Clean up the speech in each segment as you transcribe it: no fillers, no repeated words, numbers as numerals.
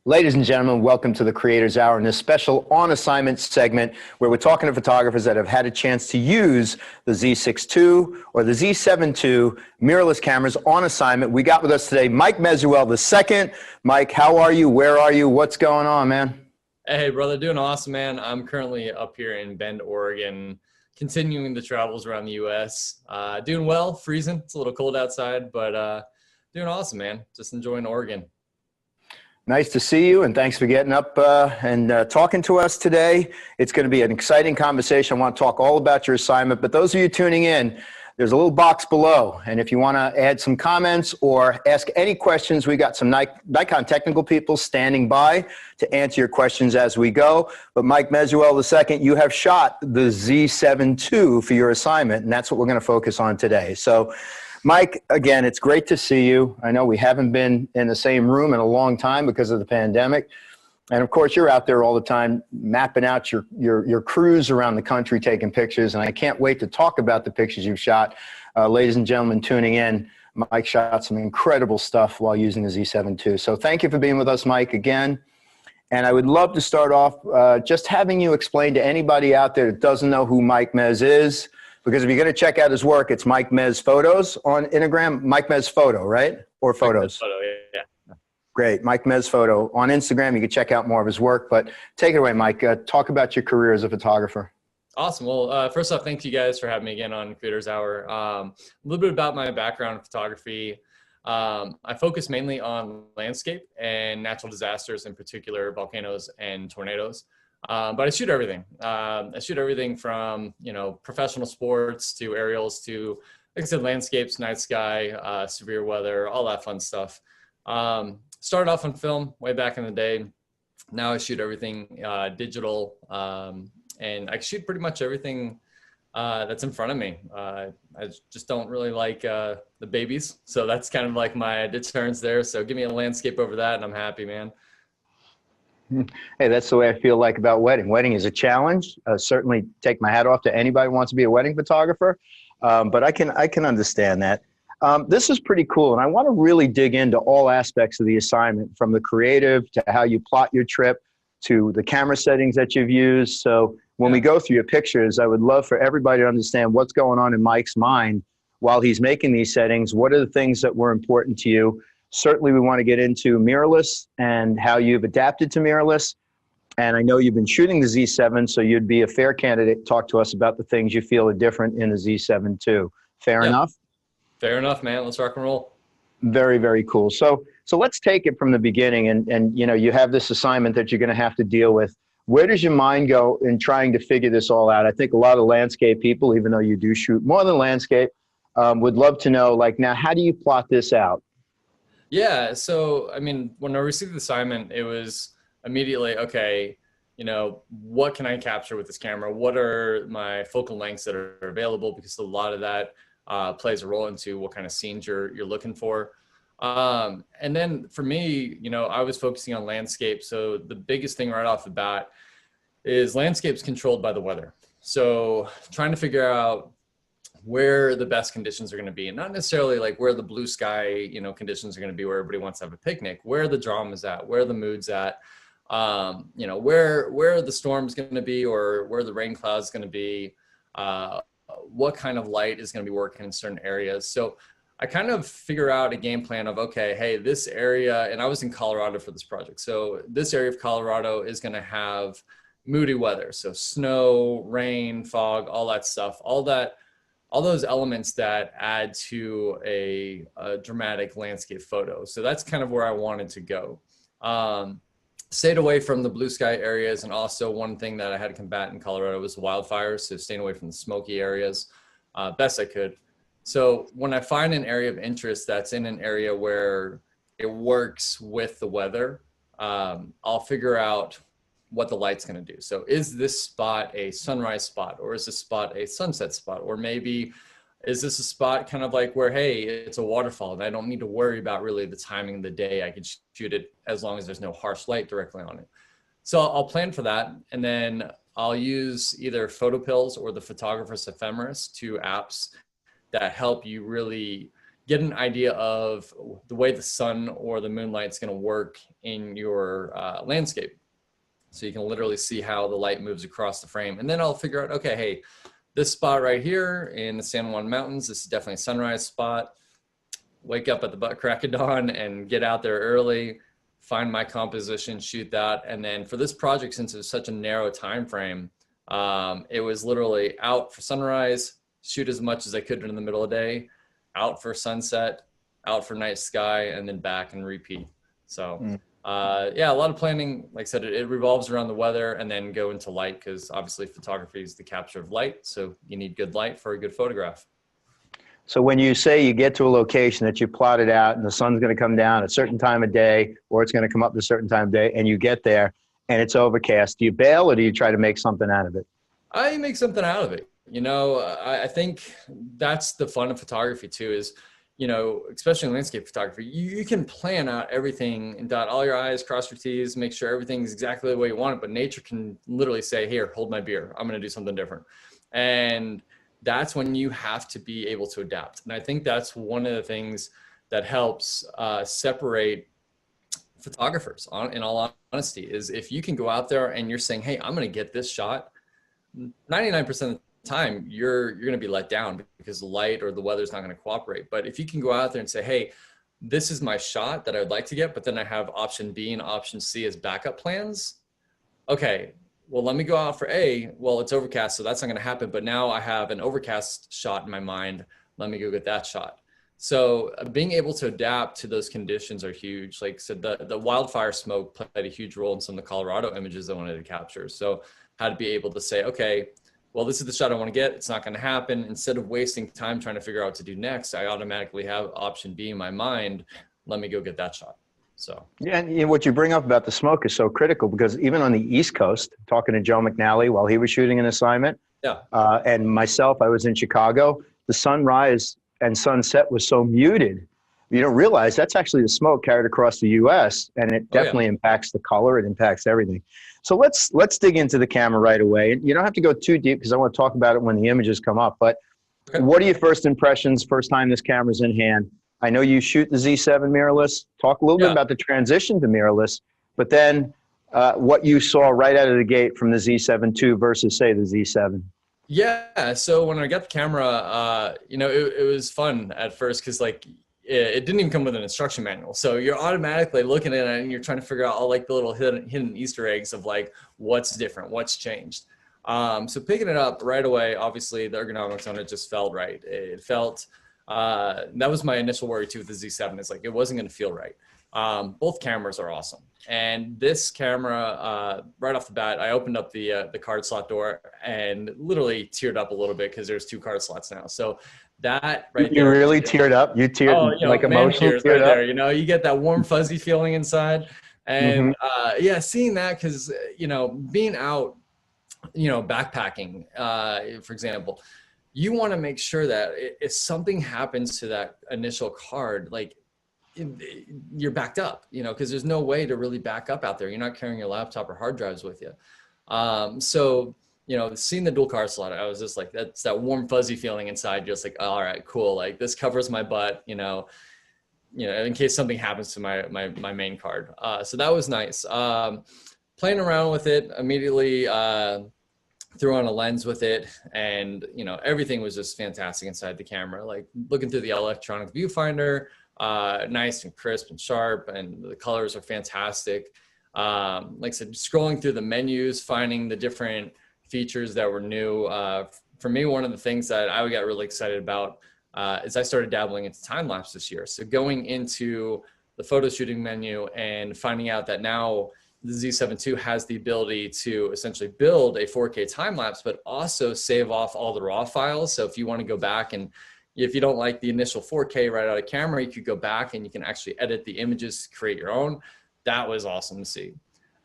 Ladies and gentlemen, welcome to the Creators Hour in this special on assignment segment where we're talking to photographers that have had a chance to use the Z6 II or the Z7 II mirrorless cameras on assignment. We got with us today Mike Mezuel II. Mike, how are you? Where are you? What's going on, man? Hey, brother, doing awesome, man. I'm currently up here in Bend, Oregon, continuing the travels around the U.S. Doing well, freezing. It's a little cold outside, but doing awesome, man. Just enjoying Oregon. Nice to see you, and thanks for getting up and talking to us today. It's going to be an exciting conversation. I want to talk all about your assignment, but those of you tuning in, there's a little box below, and if you want to add some comments or ask any questions, we got some Nikon technical people standing by to answer your questions as we go. But Mike Mezuel II, you have shot the Z7 II for your assignment, and that's what we're going to focus on today. So Mike, again, it's great to see you. I know we haven't been in the same room in a long time because of the pandemic. And of course, you're out there all the time mapping out your cruise around the country, taking pictures. And I can't wait to talk about the pictures you've shot. Ladies and gentlemen tuning in, Mike shot some incredible stuff while using the Z7 II. So thank you for being with us, Mike, again. And I would love to start off just having you explain to anybody out there that doesn't know who Mike Mez is. Because if you're going to check out his work, it's Mike Mez Photos on Instagram. Mike Mez Photo, right? Or Photos? Photo, yeah. Great. Mike Mez Photo. On Instagram, you can check out more of his work. But take it away, Mike. Talk about your career as a photographer. Awesome. Well, first off, thank you guys for having me again on Creators Hour. A little bit about my background in photography. I focus mainly on landscape and natural disasters, in particular volcanoes and tornadoes. But I shoot everything. I shoot everything from, professional sports to aerials to, like I said, landscapes, night sky, severe weather, all that fun stuff. Started off on film way back in the day. Now I shoot everything digital, and I shoot pretty much everything that's in front of me. I just don't really like the babies. So that's kind of like my deterrence there. So give me a landscape over that and I'm happy, man. Hey, that's the way I feel like about wedding. Wedding is a challenge. Certainly take my hat off to anybody who wants to be a wedding photographer, but I can understand that. This is pretty cool, and I want to really dig into all aspects of the assignment, from the creative to how you plot your trip to the camera settings that you've used. So when we go through your pictures, I would love for everybody to understand what's going on in Mike's mind while he's making these settings. What are the things that were important to you? Certainly, we want to get into mirrorless and how you've adapted to mirrorless. And I know you've been shooting the Z7, so you'd be a fair candidate to talk to us about the things you feel are different in the Z7 II. Fair enough? Fair enough, man. Let's rock and roll. Very, very cool. So let's take it from the beginning. And you have this assignment that you're going to have to deal with. Where does your mind go in trying to figure this all out? I think a lot of landscape people, even though you do shoot more than landscape, would love to know, like, now, how do you plot this out? Yeah, so I mean, when I received the assignment, it was immediately, okay, what can I capture with this camera? What are my focal lengths that are available? Because a lot of that plays a role into what kind of scenes you're looking for. And then for me, I was focusing on landscape. So the biggest thing right off the bat is landscape's controlled by the weather. So trying to figure out where the best conditions are going to be, and not necessarily like where the blue sky, conditions are going to be, where everybody wants to have a picnic, where the drama's at, where the mood's at, where the storm's going to be, or where the rain cloud's going to be, what kind of light is going to be working in certain areas. So I kind of figure out a game plan of, okay, hey, this area, and I was in Colorado for this project. So this area of Colorado is going to have moody weather. So snow, rain, fog, all that stuff, all those elements that add to a dramatic landscape photo. So that's kind of where I wanted to go. Stayed away from the blue sky areas, and also one thing that I had to combat in Colorado was wildfires, so staying away from the smoky areas best I could. So when I find an area of interest that's in an area where it works with the weather, I'll figure out what the light's going to do. So is this spot a sunrise spot, or is this spot a sunset spot? Or maybe is this a spot kind of like where, hey, it's a waterfall and I don't need to worry about really the timing of the day. I can shoot it as long as there's no harsh light directly on it. So I'll plan for that. And then I'll use either PhotoPills or the Photographer's Ephemeris, two apps that help you really get an idea of the way the sun or the moonlight's going to work in your landscape. So you can literally see how the light moves across the frame. And then I'll figure out, okay, hey, this spot right here in the San Juan Mountains, this is definitely a sunrise spot. Wake up at the butt crack of dawn and get out there early, find my composition, shoot that. And then for this project, since it was such a narrow time frame, it was literally out for sunrise, shoot as much as I could in the middle of the day, out for sunset, out for night sky, and then back and repeat. So yeah, a lot of planning. Like I said, it revolves around the weather, and then go into light, because obviously photography is the capture of light. So you need good light for a good photograph. So when you say you get to a location that you plotted out and the sun's going to come down at a certain time of day, or it's going to come up at a certain time of day, and you get there and it's overcast, do you bail or do you try to make something out of it? I make something out of it. You know, I think that's the fun of photography too, is, you know, especially in landscape photography, you can plan out everything and dot all your I's, cross your T's, make sure everything's exactly the way you want it. But nature can literally say, here, hold my beer. I'm going to do something different. And that's when you have to be able to adapt. And I think that's one of the things that helps separate photographers, in all honesty, is if you can go out there and you're saying, hey, I'm going to get this shot, 99% of the time you're going to be let down because the light or the weather's not going to cooperate. But if you can go out there and say, hey, this is my shot that I would like to get, but then I have option B and option C as backup plans. Okay, well, let me go out for A. Well, it's overcast, so that's not going to happen. But now I have an overcast shot in my mind. Let me go get that shot. So being able to adapt to those conditions are huge. Like I said, the wildfire smoke played a huge role in some of the Colorado images I wanted to capture. So how to be able to say, okay, well, this is the shot I want to get. It's not going to happen. Instead of wasting time trying to figure out what to do next, I automatically have option B in my mind. Let me go get that shot. So yeah, and what you bring up about the smoke is so critical, because even on the East Coast, talking to Joe McNally while he was shooting an assignment, and myself, I was in Chicago, the sunrise and sunset was so muted. You don't realize that's actually the smoke carried across the U.S., and it definitely impacts the color. It impacts everything. So let's dig into the camera right away. You don't have to go too deep, because I want to talk about it when the images come up. But what are your first impressions, first time this camera's in hand? I know you shoot the Z7 mirrorless. Talk a little bit about the transition to mirrorless, but then what you saw right out of the gate from the Z7 II versus, say, the Z7. Yeah, so when I got the camera, you know, it was fun at first, because like it didn't even come with an instruction manual. So you're automatically looking at it and you're trying to figure out all like the little hidden Easter eggs of like what's different, what's changed. So picking it up right away, obviously the ergonomics on it just felt right. It felt, that was my initial worry too with the Z7, is like it wasn't going to feel right. Both cameras are awesome. And this camera, right off the bat, I opened up the card slot door and literally teared up a little bit, because there's 2 card slots now. So that right there. You really teared up? You teared, like emotional teared right up? there, you know, you get that warm, fuzzy feeling inside. And yeah, seeing that, because, you know, being out, you know, backpacking, for example, you want to make sure that if something happens to that initial card, like, you're backed up, you know, because there's no way to really back up out there. You're not carrying your laptop or hard drives with you. So, you know, seeing the dual card slot, I was just like, that's that warm, fuzzy feeling inside. Just like, oh, all right, cool. Like this covers my butt, you know, in case something happens to my main card. So that was nice. Playing around with it, immediately threw on a lens with it, and, you know, everything was just fantastic inside the camera. Like looking through the electronic viewfinder, nice and crisp and sharp, and the colors are fantastic. Like I said, scrolling through the menus, finding the different features that were new. For me, one of the things that I got really excited about is I started dabbling into time lapse this year. So going into the photo shooting menu and finding out that now the Z7 II has the ability to essentially build a 4K time lapse, but also save off all the raw files. So if you want to go back, and if you don't like the initial 4K right out of camera, you could go back and you can actually edit the images, create your own. That was awesome to see.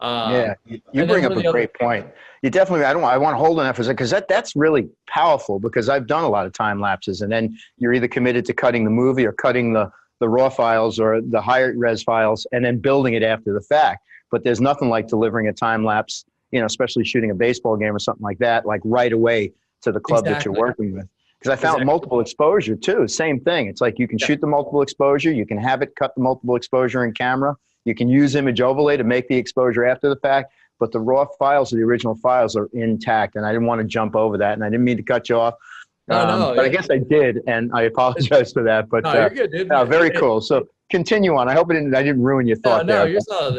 Yeah, you bring up a great point. You definitely, I want to hold on that for a second, because that's really powerful, because I've done a lot of time lapses, and then you're either committed to cutting the movie or cutting the raw files or the higher res files and then building it after the fact. But there's nothing like delivering a time lapse, you know, especially shooting a baseball game or something like that, like right away to the club that you're working with. Because I found Exactly. multiple exposure too. Same thing. It's like you can Yeah. shoot the multiple exposure. You can have it cut the multiple exposure in camera. You can use image overlay to make the exposure after the fact. But the raw files, or the original files, are intact. And I didn't want to jump over that. And I didn't mean to cut you off. No, no, But I guess I did. And I apologize for that. But no, you're good, dude. no, very cool. So continue on. I hope I didn't ruin your No, thought no, there. you're solid.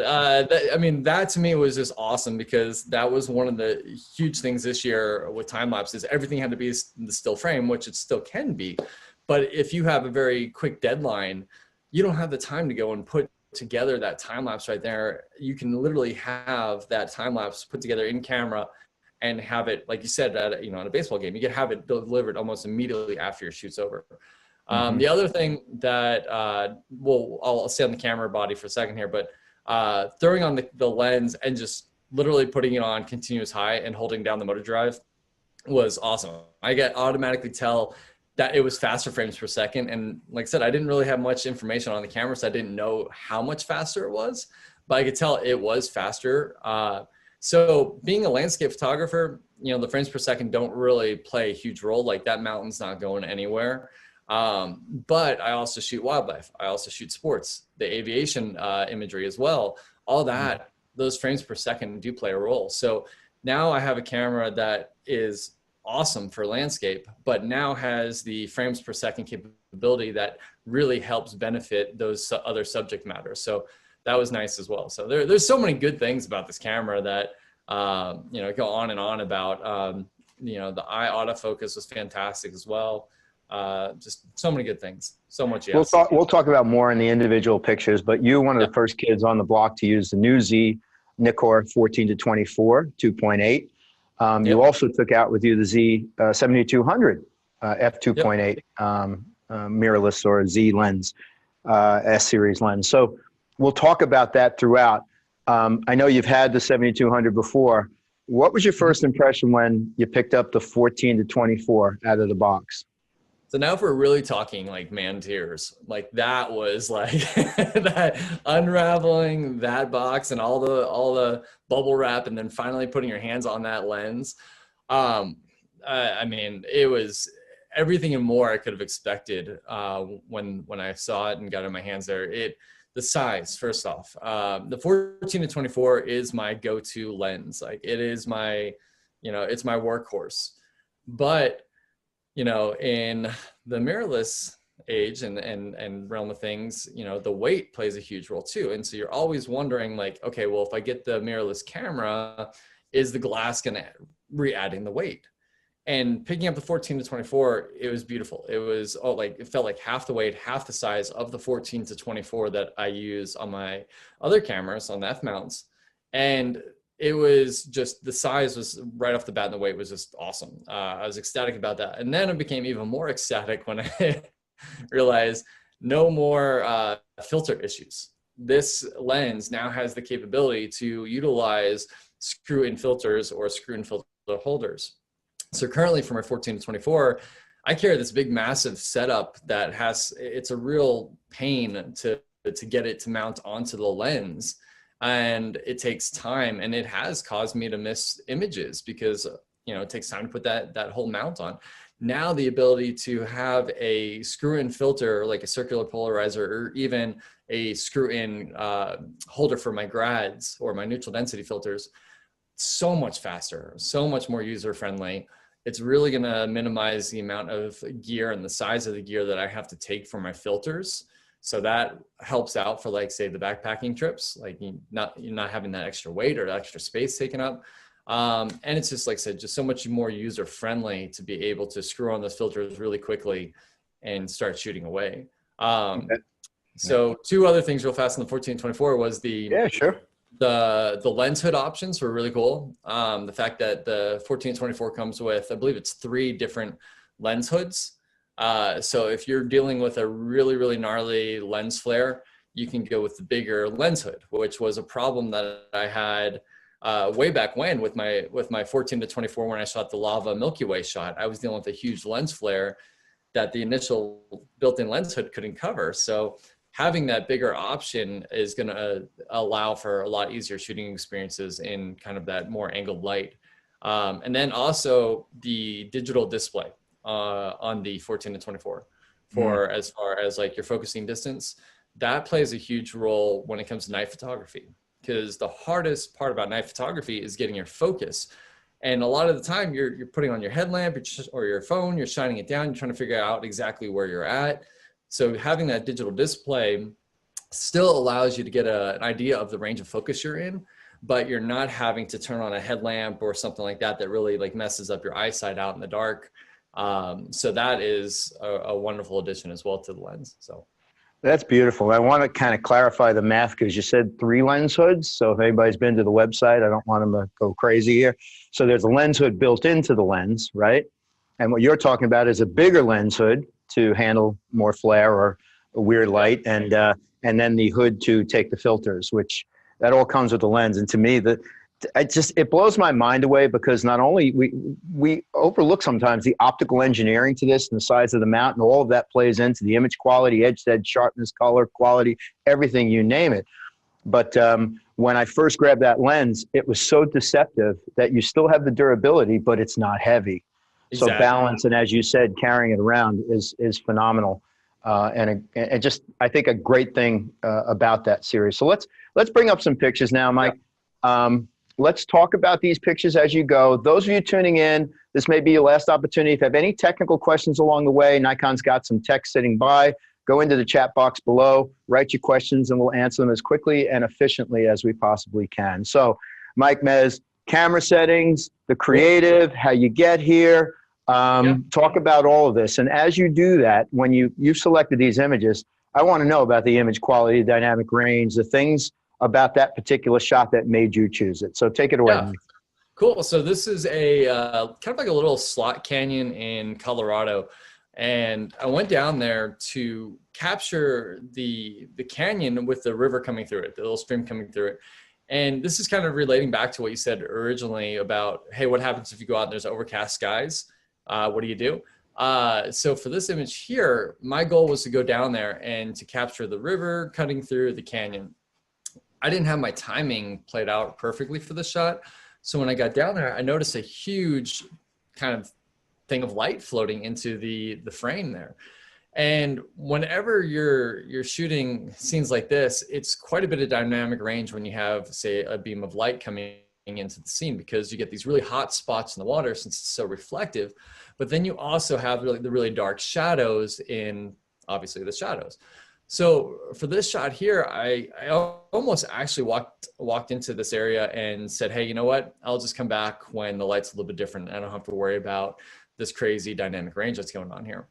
I mean, that to me was just awesome because that was one of the huge things this year with time lapses. Everything had to be in the still frame, which it still can be. But if you have a very quick deadline, you don't have the time to go and put together that time lapse right there. You can literally have that time lapse put together in camera and have it, like you said, at, you know, in a baseball game, you can have it delivered almost immediately after your shoot's over. The other thing that, well, I'll stay on the camera body for a second here, but throwing on the lens and just literally putting it on continuous high and holding down the motor drive was awesome. I get automatically tell that it was faster frames per second. And like I said, I didn't really have much information on the camera, so I didn't know how much faster it was, but I could tell it was faster. So being a landscape photographer, you know, the frames per second don't really play a huge role. Like that mountain's not going anywhere. But I also shoot wildlife. I also shoot sports, the aviation imagery as well. All that, those frames per second do play a role. So now I have a camera that is awesome for landscape, but now has the frames per second capability that really helps benefit those other subject matters. So that was nice as well. So there's so many good things about this camera that, you know, go on and on about. You know, the eye autofocus was fantastic as well. Just so many good things. So much. Yes. We'll talk about more in the individual pictures, but you're one of the first kids on the block to use the new Z Nikkor 14 to 24 2.8. You also took out with you the Z 7200 f2.8 mirrorless or Z lens, S series lens. So we'll talk about that throughout. I know you've had the 7200 before. What was your first impression when you picked up the 14 to 24 out of the box? So now if we're really talking like man tears, like that was like that unraveling that box and all the bubble wrap and then finally putting your hands on that lens. I mean, it was everything and more I could have expected when I saw it and got in my hands there. The size, first off, the 14 to 24 is my go-to lens. Like it is my, you know, it's my workhorse. But you know, in the mirrorless age and realm of things, you know, the weight plays a huge role too. And so you're always wondering like, okay, well, if I get the mirrorless camera, is the glass going to re-adding the weight? And picking up the 14 to 24, it was beautiful. It was it felt like half the weight, half the size of the 14 to 24 that I use on my other cameras on the F mounts. And it was just, the size was right off the bat and the weight was just awesome. I was ecstatic about that. And then I became even more ecstatic when I realized no more filter issues. This lens now has the capability to utilize screw-in filters or screw-in filter holders. So currently for my 14 to 24, I carry this big, massive setup that it's a real pain to get it to mount onto the lens. And it takes time, and it has caused me to miss images because, you know, it takes time to put that whole mount on. Now the ability to have a screw-in filter, like a circular polarizer, or even a screw-in holder for my grads or my neutral density filters, so much faster, so much more user-friendly. It's really going to minimize the amount of gear and the size of the gear that I have to take for my filters. So that helps out for, like, say, the backpacking trips, like you're not having that extra weight or extra space taken up. And it's just, like I said, just so much more user friendly to be able to screw on those filters really quickly and start shooting away. So two other things real fast on the 1424 was the lens hood options were really cool. The fact that the 1424 comes with, I believe it's 3 different lens hoods. So if you're dealing with a really, really gnarly lens flare, you can go with the bigger lens hood, which was a problem that I had way back when with my 14 to 24 when I shot the Lava Milky Way shot. I was dealing with a huge lens flare that the initial built-in lens hood couldn't cover. So having that bigger option is going to allow for a lot easier shooting experiences in kind of that more angled light. And then also the digital display. on the 14 to 24 for as far as like your focusing distance. That plays a huge role when it comes to night photography, because the hardest part about night photography is getting your focus. And a lot of the time you're putting on your headlamp or your phone, you're shining it down, you're trying to figure out exactly where you're at. So having that digital display still allows you to get an idea of the range of focus you're in, but you're not having to turn on a headlamp or something like that that really like messes up your eyesight out in the dark. So that is a wonderful addition as well to the lens. So That's beautiful. I want to kind of clarify the math because you said 3 lens hoods. So if anybody's been to the website, I don't want them to go crazy here. So there's a lens hood built into the lens, right? And what you're talking about is a bigger lens hood to handle more flare or a weird light, and then the hood to take the filters, which that all comes with the lens. And to me, it blows my mind away, because not only we overlook sometimes the optical engineering to this and the size of the mount, and all of that plays into the image quality, edge to edge sharpness, color quality, everything, you name it. But when I first grabbed that lens, it was so deceptive that you still have the durability, but it's not heavy. Exactly. So balance, and as you said, carrying it around is phenomenal. And just, I think, a great thing about that series. So let's bring up some pictures now, Mike. Let's talk about these pictures as you go. Those of you tuning in, this may be your last opportunity. If you have any technical questions along the way, Nikon's got some text sitting by. Go into the chat box below, write your questions, and we'll answer them as quickly and efficiently as we possibly can. So, Mike Mez, camera settings, the creative, how you get here. Talk about all of this. And as you do that, when you've selected these images, I want to know about the image quality, dynamic range, the things about that particular shot that made you choose it. So take it away. Yeah. Cool. So this is a kind of like a little slot canyon in Colorado. And I went down there to capture the canyon with the river coming through it, the little stream coming through it. And this is kind of relating back to what you said originally about, hey, what happens if you go out and there's overcast skies? What do you do? So for this image here, my goal was to go down there and to capture the river cutting through the canyon. I didn't have my timing played out perfectly for the shot. So when I got down there, I noticed a huge kind of thing of light floating into the frame there. And whenever you're shooting scenes like this, it's quite a bit of dynamic range when you have, say, a beam of light coming into the scene, because you get these really hot spots in the water since it's so reflective. But then you also have the really dark shadows in, obviously, the shadows. So for this shot here, I almost actually walked into this area and said, hey, you know what? I'll just come back when the light's a little bit different. I don't have to worry about this crazy dynamic range that's going on here.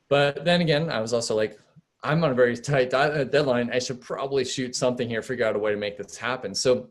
But then again, I was also like, I'm on a very tight deadline. I should probably shoot something here, figure out a way to make this happen. So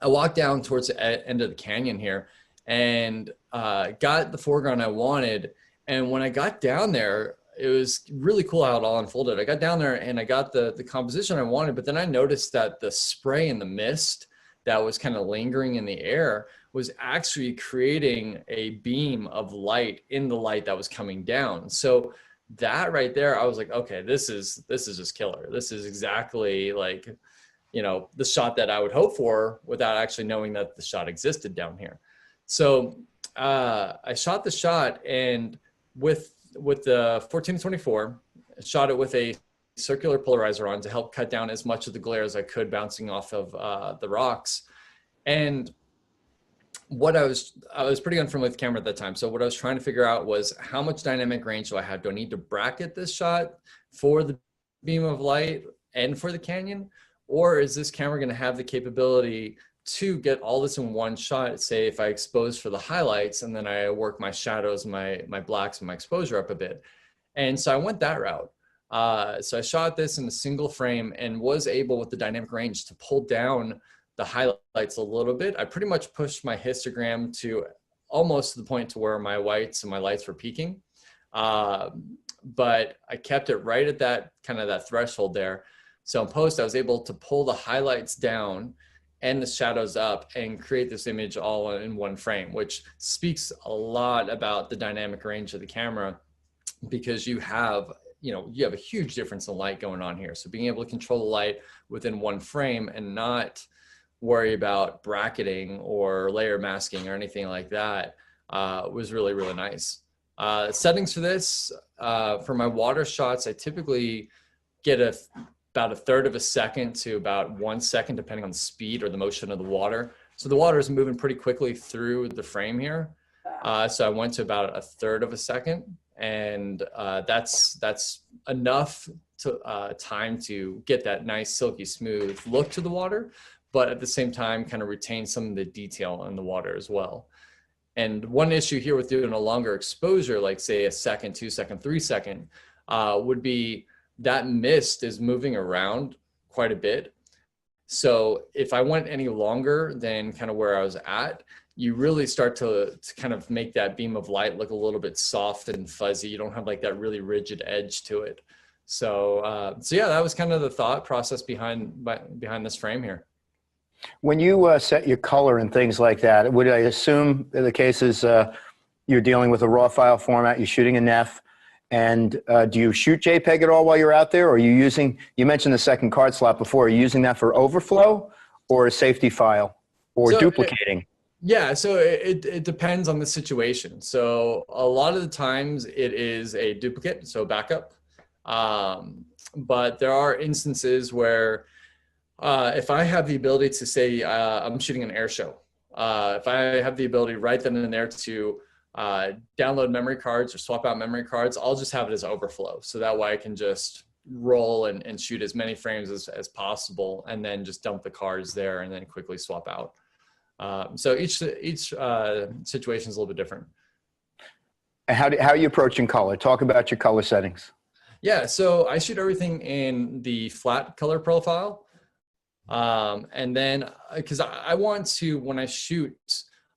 I walked down towards the end of the canyon here and got the foreground I wanted. And when I got down there, it was really cool how it all unfolded. I got down there and I got the composition I wanted, but then I noticed that the spray and the mist that was kind of lingering in the air was actually creating a beam of light in the light that was coming down. So that right there, I was like, okay, this is just killer. This is exactly like, you know, the shot that I would hope for without actually knowing that the shot existed down here. So I shot the shot, and with the 14-24, shot it with a circular polarizer on to help cut down as much of the glare as I could bouncing off of the rocks. And what I was pretty unfamiliar with the camera at that time. So what I was trying to figure out was, how much dynamic range do I have? Do I need to bracket this shot for the beam of light and for the canyon? Or is this camera going to have the capability to get all this in one shot? Say if I expose for the highlights and then I work my shadows, my blacks and my exposure up a bit. And so I went that route. So I shot this in a single frame and was able, with the dynamic range, to pull down the highlights a little bit. I pretty much pushed my histogram to almost to the point to where my whites and my lights were peaking. But I kept it right at that kind of that threshold there. So in post, I was able to pull the highlights down and the shadows up and create this image all in one frame, which speaks a lot about the dynamic range of the camera, because you have a huge difference in light going on here. So being able to control the light within one frame and not worry about bracketing or layer masking or anything like that was really, really nice. Settings for this, for my water shots, I typically get about a third of a second to about 1 second, depending on the speed or the motion of the water. So the water is moving pretty quickly through the frame here. So I went to about a third of a second, and that's enough to time to get that nice silky smooth look to the water, but at the same time kind of retain some of the detail in the water as well. And one issue here with doing a longer exposure, like say a second, 2 second, 3 second, would be that mist is moving around quite a bit. So if I went any longer than kind of where I was at, you really start to kind of make that beam of light look a little bit soft and fuzzy. You don't have like that really rigid edge to it. So, so yeah, that was kind of the thought process behind this frame here. When you set your color and things like that, would I assume the case is you're dealing with a raw file format, you're shooting a NEF, and do you shoot JPEG at all while you're out there? Or are you using, you mentioned the second card slot before, are you using that for overflow or a safety file or duplicating? Yeah, so it depends on the situation. So a lot of the times it is a duplicate, so backup. But there are instances where if I have the ability to say I'm shooting an air show, if I have the ability right then and there to download memory cards or swap out memory cards, I'll just have it as overflow. So that way I can just roll and shoot as many frames as possible, and then just dump the cards there and then quickly swap out. So each situation is a little bit different. How are you approaching color? Talk about your color settings. Yeah, so I shoot everything in the flat color profile. And then, because I want to, when I shoot,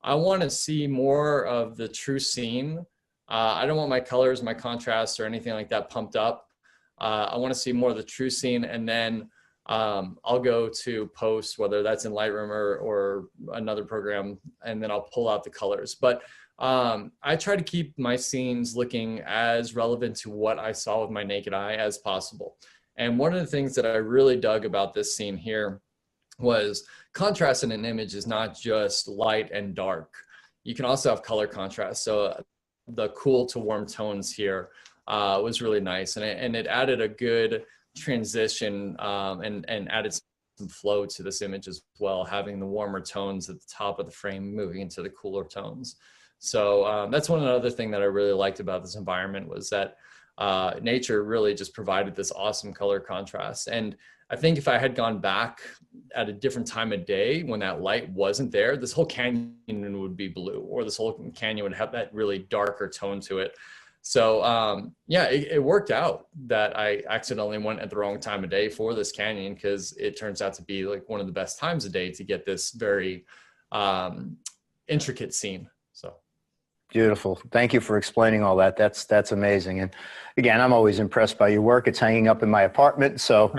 I want to see more of the true scene. I don't want my colors, my contrast, or anything like that pumped up. I want to see more of the true scene, and then I'll go to post, whether that's in Lightroom or another program, and then I'll pull out the colors. But I try to keep my scenes looking as relevant to what I saw with my naked eye as possible. And one of the things that I really dug about this scene here was contrast in an image is not just light and dark. You can also have color contrast. So the cool to warm tones here was really nice. And it added a good transition and added some flow to this image as well, having the warmer tones at the top of the frame moving into the cooler tones. So that's one other thing that I really liked about this environment, was that nature really just provided this awesome color contrast. And I think if I had gone back at a different time of day when that light wasn't there, this whole canyon would be blue, or this whole canyon would have that really darker tone to it. So yeah, it worked out that I accidentally went at the wrong time of day for this canyon, because it turns out to be like one of the best times of day to get this very intricate scene. So. Beautiful. Thank you for explaining all that. That's amazing. And again, I'm always impressed by your work. It's hanging up in my apartment. So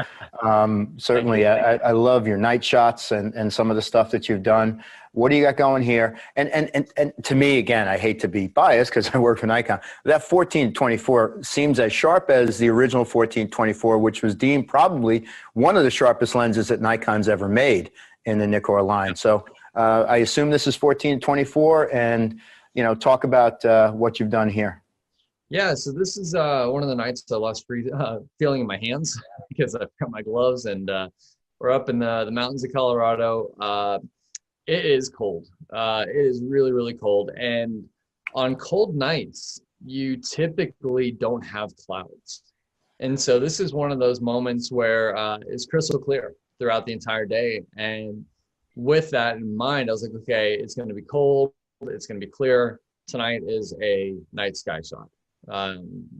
certainly I love your night shots and some of the stuff that you've done. What do you got going here? And to me, again, I hate to be biased because I work for Nikon. That 14-24 seems as sharp as the original 14-24, which was deemed probably one of the sharpest lenses that Nikon's ever made in the Nikkor line. So I assume this is 14-24, and you know, talk about what you've done here. Yeah, so this is one of the nights I lost feeling in my hands because I've got my gloves, and we're up in the mountains of Colorado. It is cold. It is really, really cold. And on cold nights, you typically don't have clouds. And so this is one of those moments where it's crystal clear throughout the entire day. And with that in mind, I was like, okay, it's going to be cold. It's going to be clear. Tonight is a night sky shot.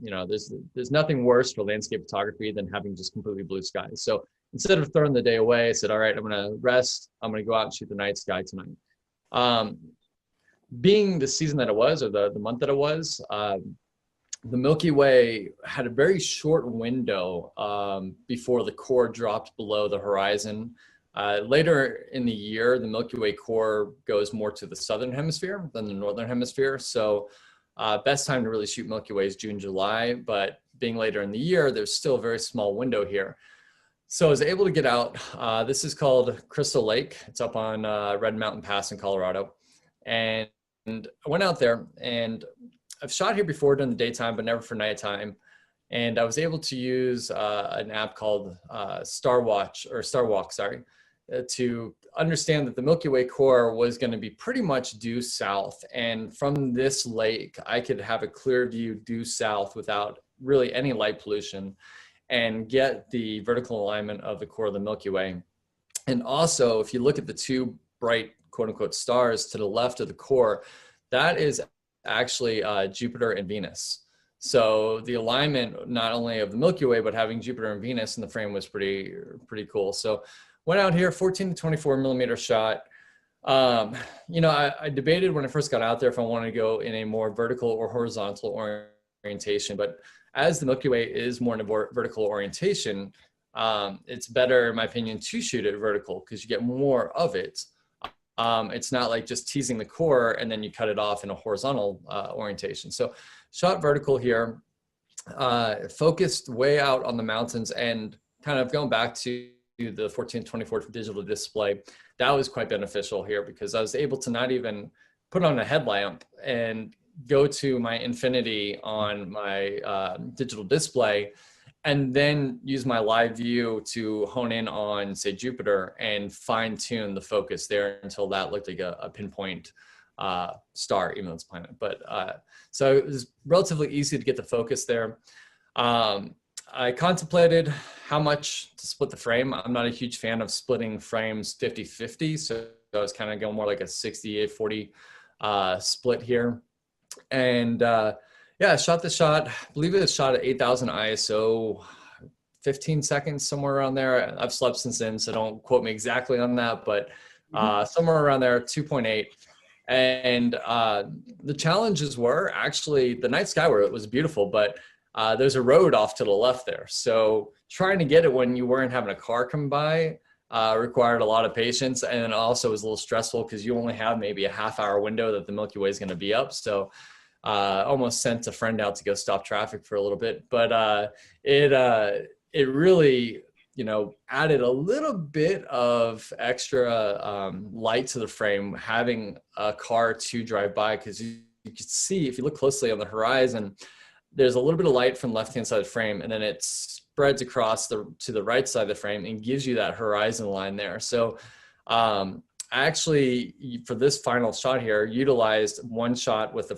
You know, there's nothing worse for landscape photography than having just completely blue skies. So instead of throwing the day away, I said, all right, I'm going to rest. I'm going to go out and shoot the night sky tonight. Being the season that it was, or the month that it was, the Milky Way had a very short window before the core dropped below the horizon. Later in the year, the Milky Way core goes more to the southern hemisphere than the northern hemisphere. So best time to really shoot Milky Way is June, July, but being later in the year, there's still a very small window here. So I was able to get out. This is called Crystal Lake. It's up on Red Mountain Pass in Colorado. And I went out there, and I've shot here before during the daytime, but never for nighttime. And I was able to use an app called Starwalk, sorry, to understand that the Milky Way core was going to be pretty much due south. And from this lake, I could have a clear view due south without really any light pollution and get the vertical alignment of the core of the Milky Way. And also, if you look at the two bright quote unquote stars to the left of the core, that is actually Jupiter and Venus. So the alignment, not only of the Milky Way, but having Jupiter and Venus in the frame was pretty cool. So went out here, 14 to 24 millimeter shot. You know, I debated when I first got out there if I wanted to go in a more vertical or horizontal orientation, but as the Milky Way is more in a vertical orientation, it's better, in my opinion, to shoot it vertical because you get more of it. It's not like just teasing the core and then you cut it off in a horizontal orientation. So shot vertical here, focused way out on the mountains, and kind of going back to the 1424 digital display, that was quite beneficial here because I was able to not even put on a headlamp and go to my infinity on my digital display and then use my live view to hone in on, say, Jupiter and fine tune the focus there until that looked like a pinpoint star, even though it's a planet. But so it was relatively easy to get the focus there. I contemplated how much to split the frame. I'm not a huge fan of splitting frames 50-50, so I was kind of going more like a 68-40 split here. And yeah, I shot the shot. I believe it was shot at 8,000 ISO, 15 seconds, somewhere around there. I've slept since then, so don't quote me exactly on that, but somewhere around there, 2.8. And the challenges were actually the night sky where it was beautiful, but there's a road off to the left there. So trying to get it when you weren't having a car come by required a lot of patience, and also was a little stressful because you only have maybe a half-hour window that the Milky Way is going to be up. So almost sent a friend out to go stop traffic for a little bit, but it really, you know, added a little bit of extra light to the frame, having a car to drive by, because you can see, if you look closely on the horizon, there's a little bit of light from the left-hand side of the frame, and then it spreads across to the right side of the frame and gives you that horizon line there. So I actually, for this final shot here, utilized one shot with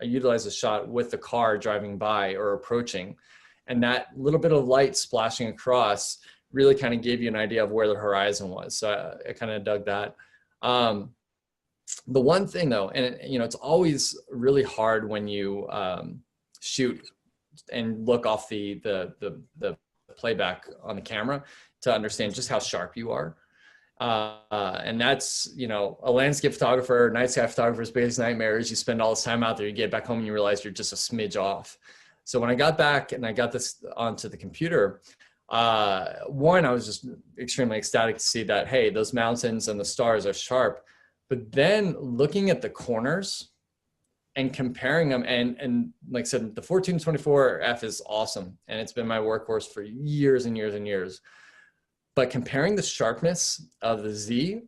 I utilized a shot with the car driving by or approaching, and that little bit of light splashing across really kind of gave you an idea of where the horizon was. So I kind of dug that. The one thing though, and you know, it's always really hard when you shoot and look off the playback on the camera to understand just how sharp you are. And that's, you know, a landscape photographer, night sky photographer's biggest nightmare is you spend all this time out there, you get back home and you realize you're just a smidge off. So when I got back and I got this onto the computer, one, I was just extremely ecstatic to see that, hey, those mountains and the stars are sharp. But then looking at the corners and comparing them, and like I said, the 1424 f is awesome, and it's been my workhorse for years and years and years. But comparing the sharpness of the Z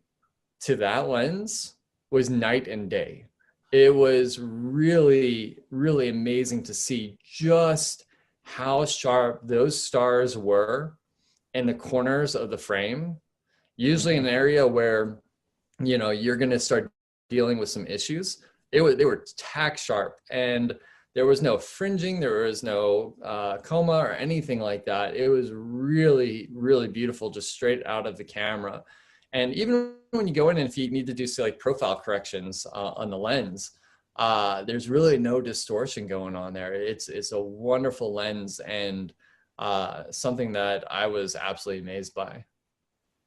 to that lens was night and day. It was really, really amazing to see just how sharp those stars were in the corners of the frame, usually in an area where, you know, you're going to start dealing with some issues. They were tack sharp, and there was no fringing, there was no coma or anything like that. It was really, really beautiful, just straight out of the camera. And even when you go in and if you need to do, say, like profile corrections on the lens, there's really no distortion going on there. It's a wonderful lens, and something that I was absolutely amazed by.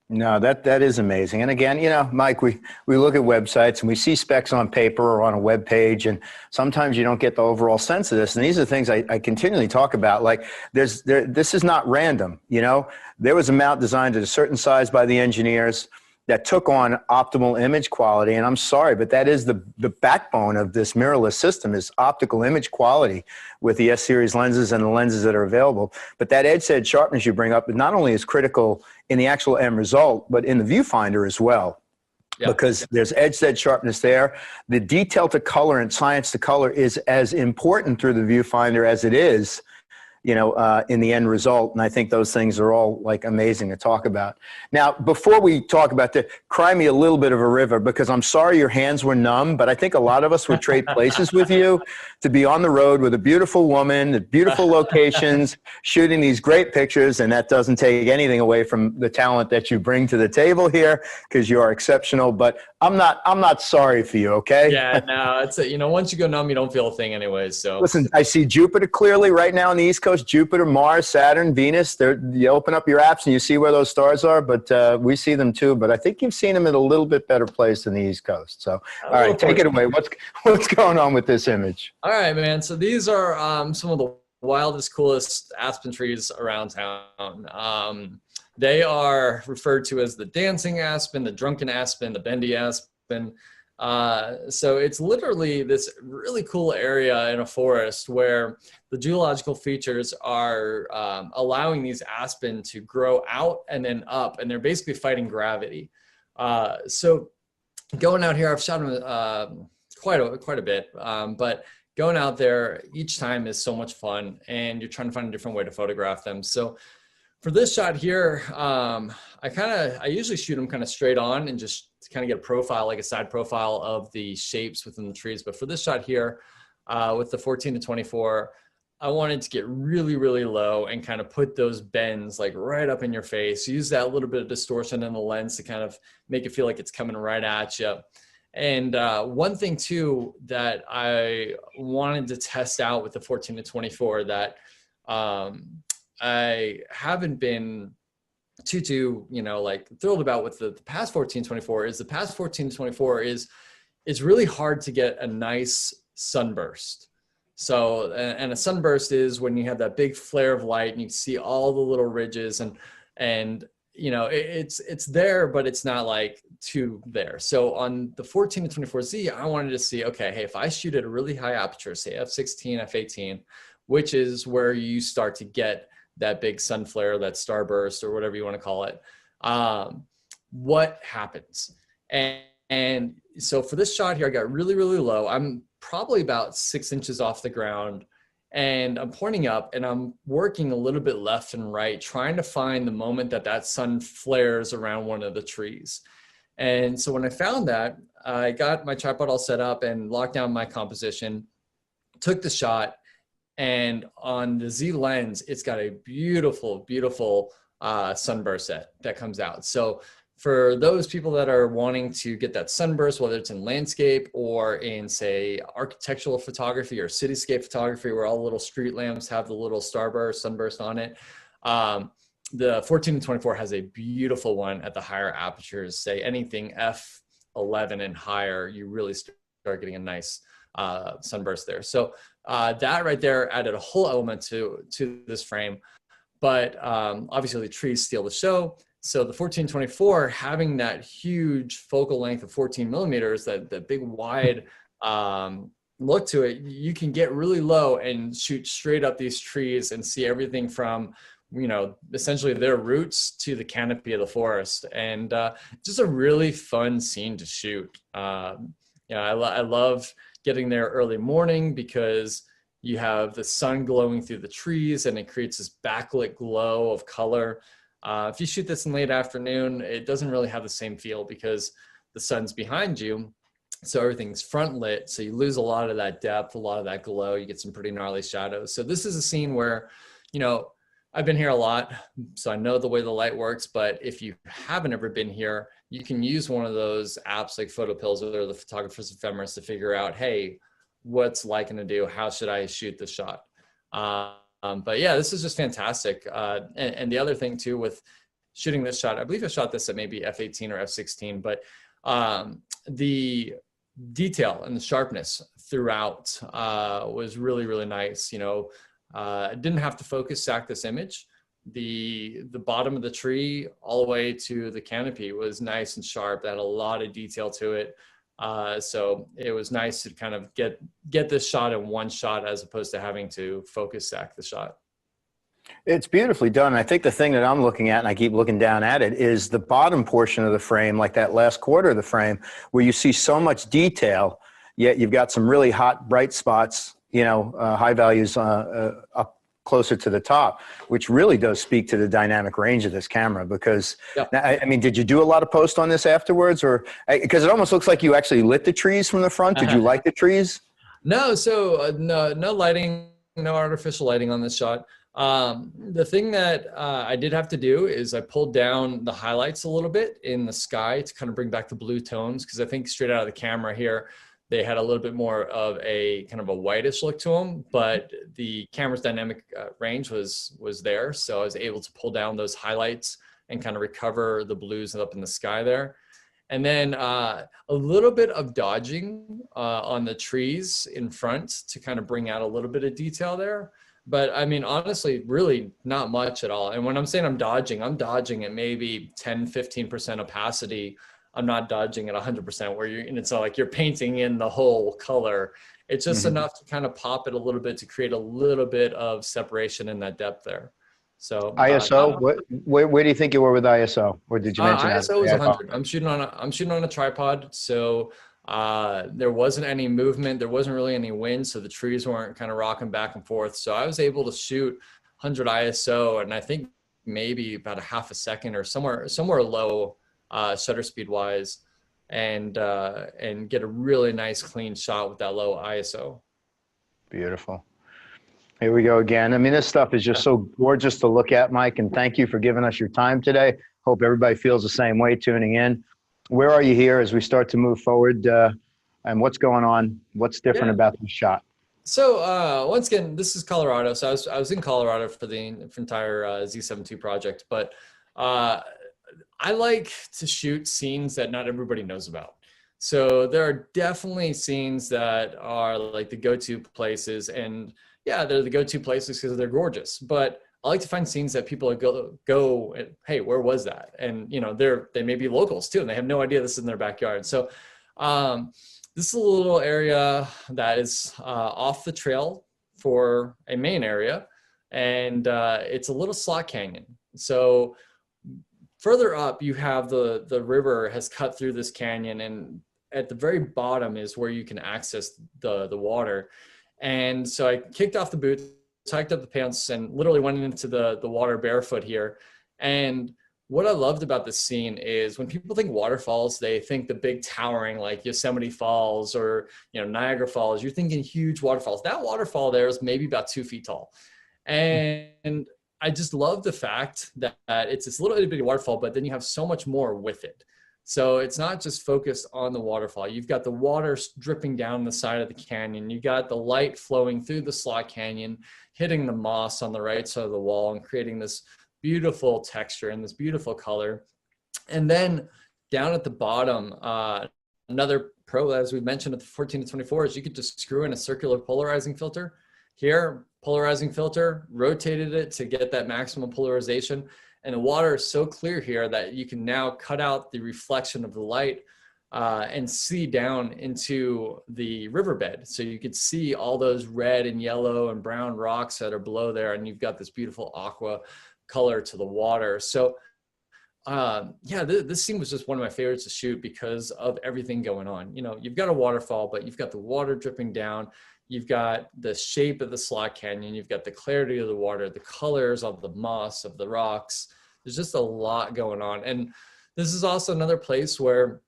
No, that is amazing. And again, you know, Mike, we look at websites and we see specs on paper or on a web page, and sometimes you don't get the overall sense of this. And these are things I continually talk about. Like this is not random. You know, there was a mount designed at a certain size by the engineers that took on optimal image quality. And I'm sorry, but that is the backbone of this mirrorless system is optical image quality with the S-series lenses and the lenses that are available. But that edge-edge sharpness you bring up not only is critical in the actual end result, but in the viewfinder as well. Yeah. because there's edge-to-edge sharpness there. The detail to color and science to color is as important through the viewfinder as it is, in the end result. And I think those things are all like amazing to talk about. Now, before we talk about cry me a little bit of a river, because I'm sorry your hands were numb, but I think a lot of us would trade places with you to be on the road with a beautiful woman, at beautiful locations, shooting these great pictures. And that doesn't take anything away from the talent that you bring to the table here, because you are exceptional. But I'm not sorry for you. Okay. Yeah, no, it's once you go numb, you don't feel a thing anyways. So listen, I see Jupiter clearly right now on the East Coast. Jupiter, Mars, Saturn, Venus. You open up your apps and you see where those stars are, but we see them too. But I think you've seen them in a little bit better place than the East Coast. So, all right, take it away. What's going on with this image? All right, man. So these are some of the wildest, coolest aspen trees around town. They are referred to as the dancing aspen, the drunken aspen, the bendy aspen. So it's literally this really cool area in a forest where the geological features are allowing these aspen to grow out and then up, and they're basically fighting gravity. So going out here, I've shot them quite a bit, but going out there each time is so much fun, and you're trying to find a different way to photograph them. So for this shot here, I usually shoot them kind of straight on and just kind of get a profile, like a side profile of the shapes within the trees. But for this shot here, with the 14-24, I wanted to get really, really low and kind of put those bends like right up in your face. Use that little bit of distortion in the lens to kind of make it feel like it's coming right at you. And one thing too that I wanted to test out with the 14-24 that I haven't been too like thrilled about with the past 14-24 is the past 14-24 is it's really hard to get a nice sunburst. So, and a sunburst is when you have that big flare of light and you see all the little ridges and it's there, but it's not like too there. So on the 14-24Z, I wanted to see, okay, hey, if I shoot at a really high aperture, say f16, f18, which is where you start to get that big sun flare, that starburst, or whatever you want to call it, what happens? And so for this shot here, I got really, really low. I'm probably about 6 inches off the ground, and I'm pointing up and I'm working a little bit left and right, trying to find the moment that sun flares around one of the trees. And so when I found that, I got my tripod all set up and locked down my composition, took the shot, and on the Z lens, it's got a beautiful, beautiful sunburst that comes out. So for those people that are wanting to get that sunburst, whether it's in landscape or in, say, architectural photography or cityscape photography, where all the little street lamps have the little starburst, sunburst on it, the 14-24 has a beautiful one at the higher apertures. Say anything f11 and higher, you really start getting a nice sunburst there. So that right there added a whole element to this frame. But obviously the trees steal the show. So the 14-24, having that huge focal length of 14 millimeters, that big wide look to it, you can get really low and shoot straight up these trees and see everything from, essentially their roots to the canopy of the forest. And just a really fun scene to shoot. I love getting there early morning because you have the sun glowing through the trees and it creates this backlit glow of color. If you shoot this in late afternoon, it doesn't really have the same feel because the sun's behind you. So everything's front lit. So you lose a lot of that depth, a lot of that glow. You get some pretty gnarly shadows. So this is a scene where, I've been here a lot, so I know the way the light works. But if you haven't ever been here, you can use one of those apps like PhotoPills or the Photographer's Ephemeris to figure out, hey, what's Leica to do? How should I shoot the shot? But yeah, this is just fantastic. And the other thing too with shooting this shot, I believe I shot this at maybe f18 or f16, but the detail and the sharpness throughout was really, really nice. I didn't have to focus stack this image. The bottom of the tree all the way to the canopy was nice and sharp. That had a lot of detail to it. So it was nice to kind of get this shot in one shot as opposed to having to focus stack the shot. It's beautifully done. I think the thing that I'm looking at, and I keep looking down at it, is the bottom portion of the frame, like that last quarter of the frame, where you see so much detail, yet you've got some really hot, bright spots, high values up closer to the top, which really does speak to the dynamic range of this camera. Because, Yeah. I mean, did you do a lot of post on this afterwards? Or because it almost looks like you actually lit the trees from the front. Did you like the trees? No, so no lighting, no artificial lighting on this shot. The thing that I did have to do is I pulled down the highlights a little bit in the sky to kind of bring back the blue tones, because I think straight out of the camera here, they had a little bit more of a kind of a whitish look to them, but the camera's dynamic range was there. So I was able to pull down those highlights and kind of recover the blues up in the sky there. And then a little bit of dodging on the trees in front to kind of bring out a little bit of detail there. But I mean, honestly, really not much at all. And when I'm saying I'm dodging at maybe 10, 15% opacity. I'm not dodging at 100% where and it's not like you're painting in the whole color. It's just enough to kind of pop it a little bit to create a little bit of separation in that depth there. So ISO, where do you think you were with ISO? Or did you mention that? ISO was 100. I'm shooting on a tripod. So there wasn't any movement. There wasn't really any wind. So the trees weren't kind of rocking back and forth. So I was able to shoot 100 ISO, and I think maybe about a half a second or somewhere low shutter speed wise, and get a really nice clean shot with that low ISO. Beautiful. Here we go again. I mean, this stuff is just so gorgeous to look at, Mike, and thank you for giving us your time today. Hope everybody feels the same way tuning in. Where are you here as we start to move forward, and what's going on? What's different about this shot? So once again, this is Colorado. So I was in Colorado for the entire Z7 II project, but I like to shoot scenes that not everybody knows about. So there are definitely scenes that are like the go-to places, and yeah, they're the go-to places because they're gorgeous. But I like to find scenes that people go and, hey, where was that? And they may be locals too, and they have no idea this is in their backyard. So this is a little area that is off the trail for a main area, and it's a little slot canyon. So further up, you have the river has cut through this canyon, and at the very bottom is where you can access the water. And so I kicked off the boots, hiked up the pants, and literally went into the water barefoot here. And what I loved about this scene is when people think waterfalls, they think the big towering like Yosemite Falls or Niagara Falls. You're thinking huge waterfalls. That waterfall there is maybe about 2 feet tall. And I just love the fact that it's this little itty bitty waterfall, but then you have so much more with it. So it's not just focused on the waterfall. You've got the water dripping down the side of the canyon. You got the light flowing through the slot canyon, hitting the moss on the right side of the wall and creating this beautiful texture and this beautiful color. And then down at the bottom, another pro, as we mentioned at the 14 to 24, is you could just screw in a circular polarizing filter. Here, polarizing filter, rotated it to get that maximum polarization. And the water is so clear here that you can now cut out the reflection of the light and see down into the riverbed. So you could see all those red and yellow and brown rocks that are below there. And you've got this beautiful aqua color to the water. So yeah, this scene was just one of my favorites to shoot because of everything going on. You've got a waterfall, but you've got the water dripping down. You've got the shape of the slot canyon. You've got the clarity of the water, the colors of the moss, of the rocks. There's just a lot going on. And this is also another place where,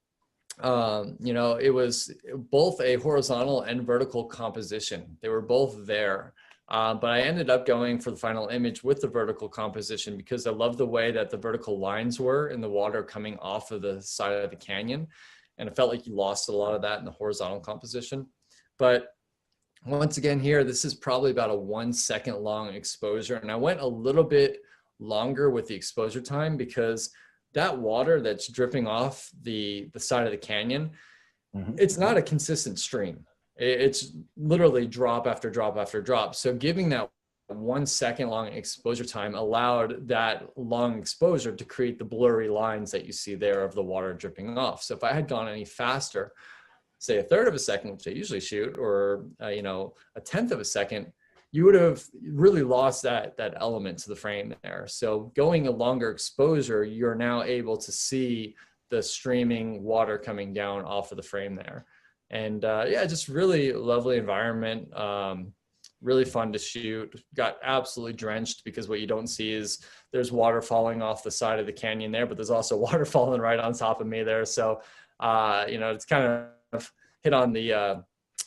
it was both a horizontal and vertical composition. They were both there. But I ended up going for the final image with the vertical composition because I love the way that the vertical lines were in the water coming off of the side of the canyon. And it felt like you lost a lot of that in the horizontal composition. But once again here, this is probably about a 1 second long exposure. And I went a little bit longer with the exposure time because that water that's dripping off the side of the canyon, it's not a consistent stream. It's literally drop after drop after drop. So giving that 1 second long exposure time allowed that long exposure to create the blurry lines that you see there of the water dripping off. So if I had gone any faster, say a third of a second, which I usually shoot, or a tenth of a second, you would have really lost that element to the frame there. So going a longer exposure, you're now able to see the streaming water coming down off of the frame there. And yeah, just really lovely environment. Really fun to shoot. Got absolutely drenched because what you don't see is there's water falling off the side of the canyon there, but there's also water falling right on top of me there. So, you know, it's kind of hit on the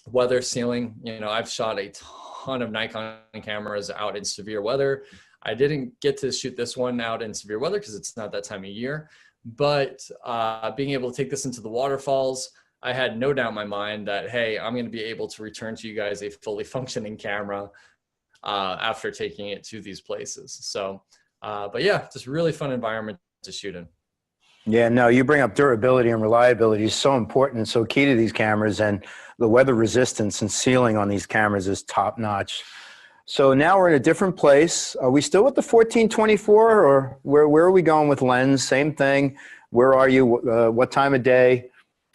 weather ceiling. You know, I've shot a ton of Nikon cameras out in severe weather. I didn't get to shoot this one out in severe weather because it's not that time of year, but being able to take this into the waterfalls, I had no doubt in my mind that, hey, I'm going to be able to return to you guys a fully functioning camera after taking it to these places. So, but yeah, just really fun environment to shoot in. Yeah, no, you bring up durability and reliability is so important and so key to these cameras, and the weather resistance and sealing on these cameras is top notch. So now we're in a different place. Are we still at the 1424, or where are we going with lens? Same thing. Where are you? What time of day?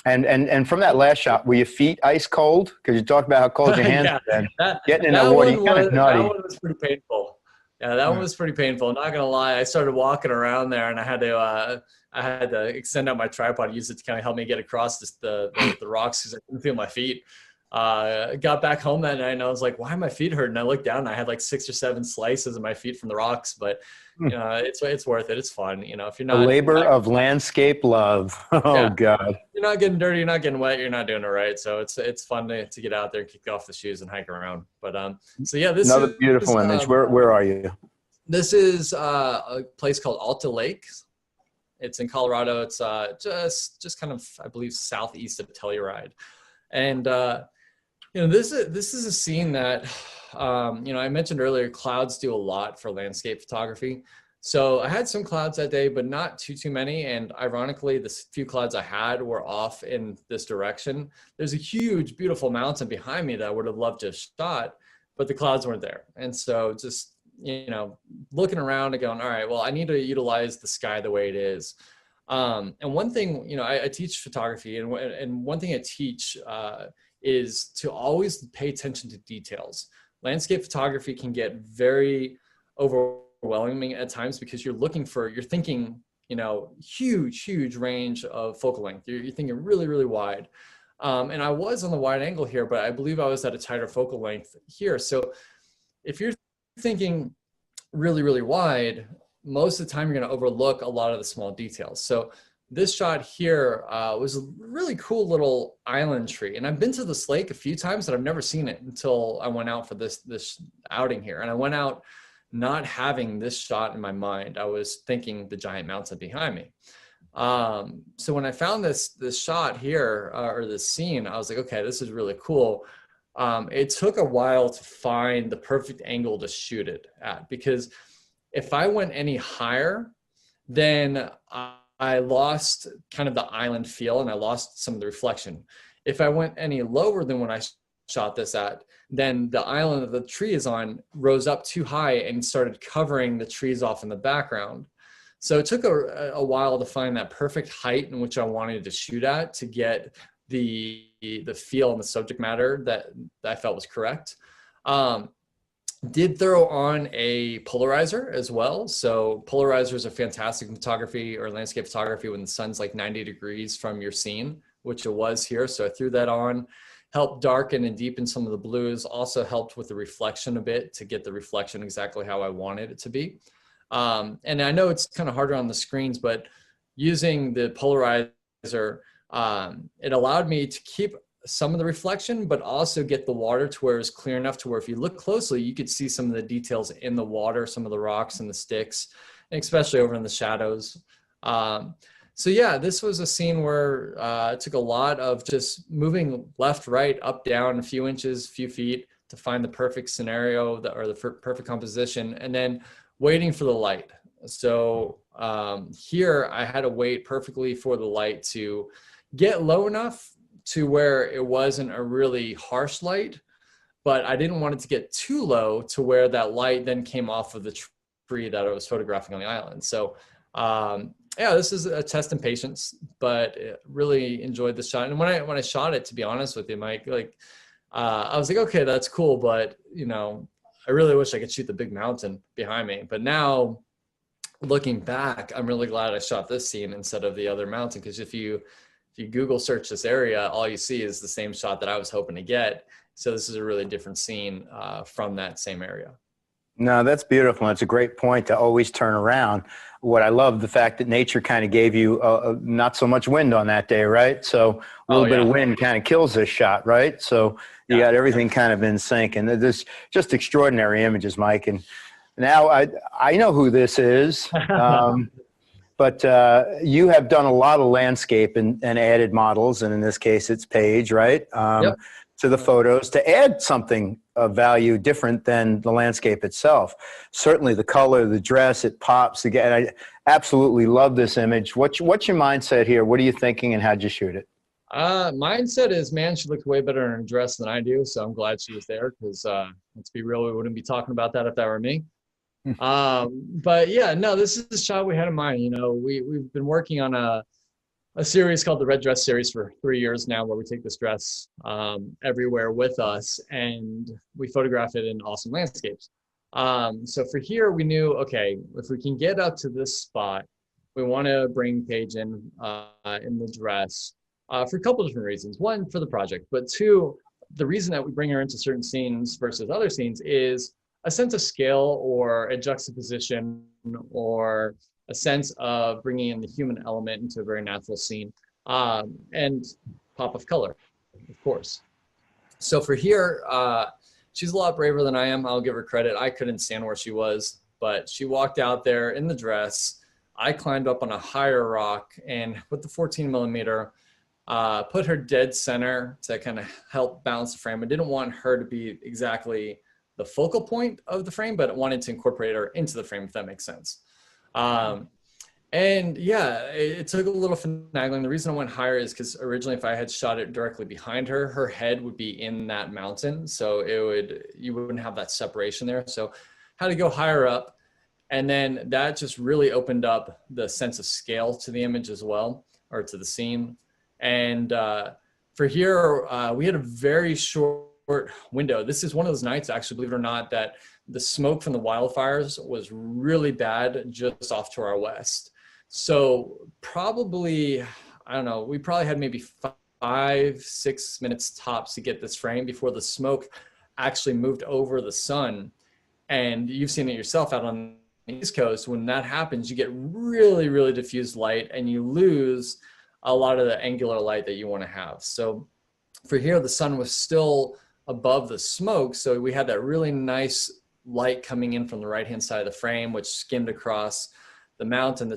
And from that last shot, were your feet ice cold? Because you talked about how cold your hands Yeah, have been. Getting in the water, you kind of nutty. that one was pretty painful. Yeah, that one was pretty painful. Not gonna lie, I started walking around there, and I had to extend out my tripod, use it to kind of help me get across the rocks because I couldn't feel my feet. Got back home that night, and I was like, "Why are my feet hurting?" I looked down, and I had like 6 or 7 slices of my feet from the rocks. But you know, it's worth it. It's fun. You know, if you're not a labor of landscape love. Oh yeah. God, you're not getting dirty, you're not getting wet, you're not doing it right. So it's fun to get out there, kick off the shoes, and hike around. But so yeah, this another beautiful image. Where are you? This is a place called Alta Lake. It's in Colorado. It's just kind of, I believe, southeast of Telluride, and you know, this is a scene that you know, I mentioned earlier, clouds do a lot for landscape photography. So I had some clouds that day, but not too many. And ironically, the few clouds I had were off in this direction. There's a huge, beautiful mountain behind me that I would have loved to have shot, but the clouds weren't there. And so just, you know, looking around and going, all right, well, I need to utilize the sky the way it is. And one thing, you know, I teach photography, and one thing I teach is to always pay attention to details. Landscape photography can get very overwhelming at times because you're thinking, you know, huge range of focal length. You're thinking really wide. And I was on the wide angle here, but I believe I was at a tighter focal length here. So if you're thinking really wide, most of the time you're going to overlook a lot of the small details. So this shot here was a really cool little island tree. And I've been to this lake a few times, but I've never seen it until I went out for this outing here. And I went out not having this shot in my mind. I was thinking the giant mountain behind me. So when I found this shot here, or this scene, I was like, okay, this is really cool. It took a while to find the perfect angle to shoot it at, because if I went any higher, then I lost kind of the island feel and I lost some of the reflection. If I went any lower than when I shot this at, then the island that the tree is on rose up too high and started covering the trees off in the background. So it took a while to find that perfect height in which I wanted to shoot at to get the feel and the subject matter that I felt was correct. Did throw on a polarizer as well. So polarizers are fantastic in photography or landscape photography when the sun's like 90 degrees from your scene, which it was here. So I threw that on, helped darken and deepen some of the blues, also helped with the reflection a bit to get the reflection exactly how I wanted it to be. And I know it's kind of harder on the screens, but using the polarizer, it allowed me to keep some of the reflection, but also get the water to where it's clear enough to where if you look closely, you could see some of the details in the water, some of the rocks and the sticks, and especially over in the shadows. So yeah, this was a scene where it took a lot of just moving left, right, up, down, a few inches, a few feet to find the perfect scenario or the perfect composition, and then waiting for the light. So here I had to wait perfectly for the light to get low enough to where it wasn't a really harsh light, but I didn't want it to get too low to where that light then came off of the tree that I was photographing on the island. So yeah, this is a test in patience, but really enjoyed the shot. And when I shot it, to be honest with you, Mike, like I was like, okay, that's cool, but you know, I really wish I could shoot the big mountain behind me. But now looking back, I'm really glad I shot this scene instead of the other mountain. Because if you Google search this area, all you see is the same shot that I was hoping to get. So this is a really different scene from that same area. No, that's beautiful. It's a great point to always turn around. What I love, the fact that nature kind of gave you not so much wind on that day, right? So a little bit of wind kind of kills this shot, right? So you got everything kind of in sync. And there's just extraordinary images, Mike. And now I know who this is, but you have done a lot of landscape and added models, and in this case, it's Paige, right? To the photos to add something of value different than the landscape itself. Certainly the color, the dress, it pops. Again, I absolutely love this image. What's your mindset here? What are you thinking and how'd you shoot it? Mindset is, man, she looked way better in her dress than I do. So I'm glad she was there because let's be real, we wouldn't be talking about that if that were me. But yeah, no, this is the shot we had in mind. You know, we've been working on a series called the Red Dress series for 3 years now, where we take this dress everywhere with us and we photograph it in awesome landscapes. So for here, we knew, okay, if we can get up to this spot, we want to bring Paige in the dress for a couple of different reasons. One, for the project, but two, the reason that we bring her into certain scenes versus other scenes is a sense of scale or a juxtaposition or a sense of bringing in the human element into a very natural scene, and pop of color, of course. So for here, she's a lot braver than I am. I'll give her credit. I couldn't stand where she was, but she walked out there in the dress. I climbed up on a higher rock and with the 14 millimeter, put her dead center to kind of help balance the frame. I didn't want her to be exactly the focal point of the frame, but I wanted to incorporate her into the frame, if that makes sense. And yeah, it took a little finagling. The reason I went higher is because originally if I had shot it directly behind her, her head would be in that mountain. So you wouldn't have that separation there. So had to go higher up. And then that just really opened up the sense of scale to the image as well, or to the scene. And for here, we had a very short window. This is one of those nights, actually, believe it or not, that the smoke from the wildfires was really bad just off to our west. So probably, I don't know, we probably had maybe 5-6 minutes tops to get this frame before the smoke actually moved over the sun. And you've seen it yourself out on the East Coast. When that happens, you get really, really diffused light and you lose a lot of the angular light that you want to have. So for here, the sun was still above the smoke. So we had that really nice light coming in from the right-hand side of the frame, which skimmed across the mountain, the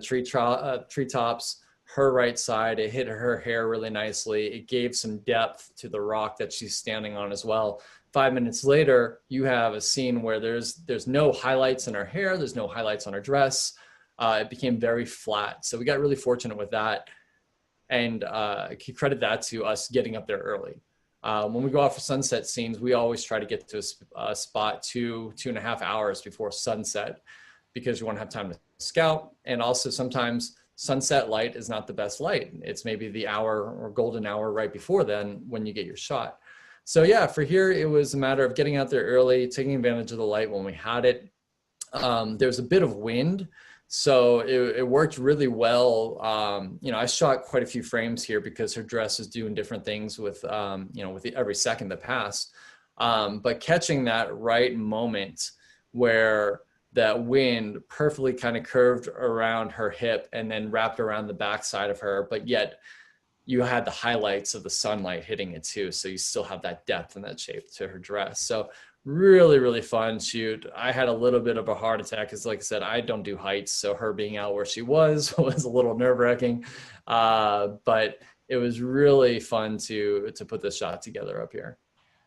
treetops, her right side. It hit her hair really nicely. It gave some depth to the rock that she's standing on as well. 5 minutes later, you have a scene where there's no highlights in her hair. There's no highlights on her dress. It became very flat. So we got really fortunate with that. And I can credit that to us getting up there early. When we go out for sunset scenes, we always try to get to a spot 2.5 hours before sunset, because you want to have time to scout. And also sometimes sunset light is not the best light. It's maybe the hour or golden hour right before then when you get your shot. So yeah, for here, it was a matter of getting out there early, taking advantage of the light when we had it. There was a bit of wind, so it worked really well. You know, I shot quite a few frames here because her dress is doing different things with, you know, with every second that passed. But catching that right moment where that wind perfectly kind of curved around her hip and then wrapped around the backside of her, but yet you had the highlights of the sunlight hitting it too. So you still have that depth and that shape to her dress. So really, really fun shoot. I had a little bit of a heart attack because, like I said, I don't do heights. So her being out where she was a little nerve-wracking. But it was really fun to put this shot together up here.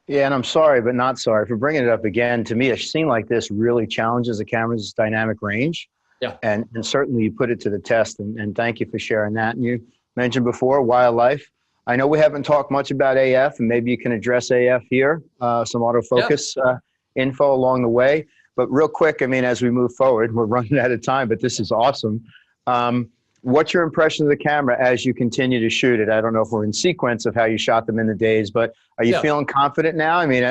Yeah, and I'm sorry, but not sorry for bringing it up again. To me, a scene like this really challenges the camera's dynamic range. Yeah. And certainly you put it to the test, and thank you for sharing that. And you mentioned before, wildlife. I know we haven't talked much about AF, and maybe you can address AF here, some autofocus info along the way. But real quick, I mean, as we move forward, we're running out of time, but this is awesome. What's your impression of the camera as you continue to shoot it? I don't know if we're in sequence of how you shot them in the days, but are you feeling confident now? I mean,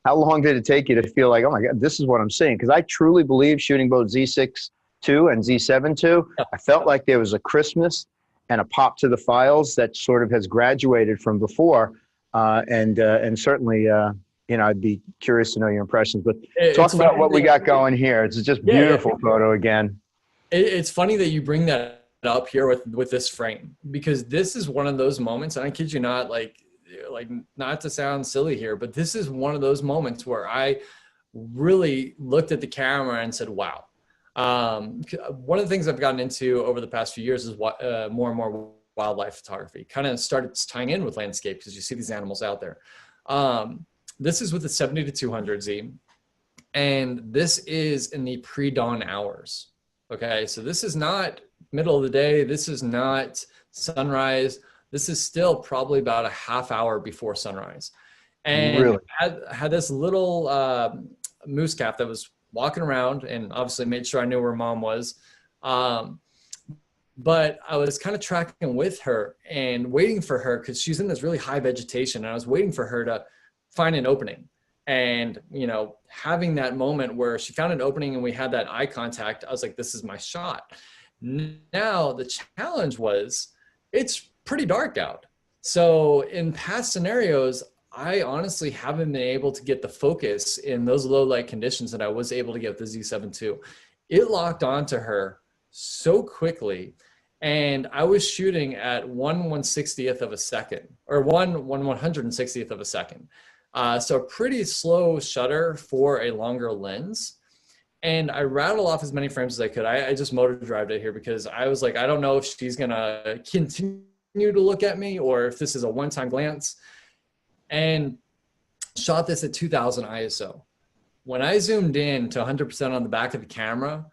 How long did it take you to feel like, oh my God, this is what I'm seeing? Because I truly believe shooting both Z6 II and Z7 II, I felt like there was a crispness and a pop to the files that sort of has graduated from before. And certainly, I'd be curious to know your impressions. But talk It's about funny what we got going here. It's just beautiful photo again. It's funny that you bring that up here with this frame, because this is one of those moments, and I kid you not, like not to sound silly here, but this is one of those moments where I really looked at the camera and said, wow. One of the things I've gotten into over the past few years is more and more wildlife photography. Kind of started tying in with landscape because you see these animals out there. This is with the 70-200Z, and this is in the pre-dawn hours. Okay, so this is not middle of the day. This is not sunrise. This is still probably about a half hour before sunrise. And really? had this little moose calf that was walking around, and obviously made sure I knew where mom was. But I was kind of tracking with her and waiting for her because she's in this really high vegetation. And I was waiting for her to find an opening. And, having that moment where she found an opening and we had that eye contact, I was like, this is my shot. Now the challenge was, it's pretty dark out. So in past scenarios, I honestly haven't been able to get the focus in those low light conditions that I was able to get with the Z7 II. It locked onto her so quickly. And I was shooting at 1/160th of a second, or 1/160th of a second. So a pretty slow shutter for a longer lens. And I rattled off as many frames as I could. I just motor drived it here because I was like, I don't know if she's gonna continue to look at me or if this is a one-time glance. And shot this at 2000 ISO. When I zoomed in to 100% on the back of the camera,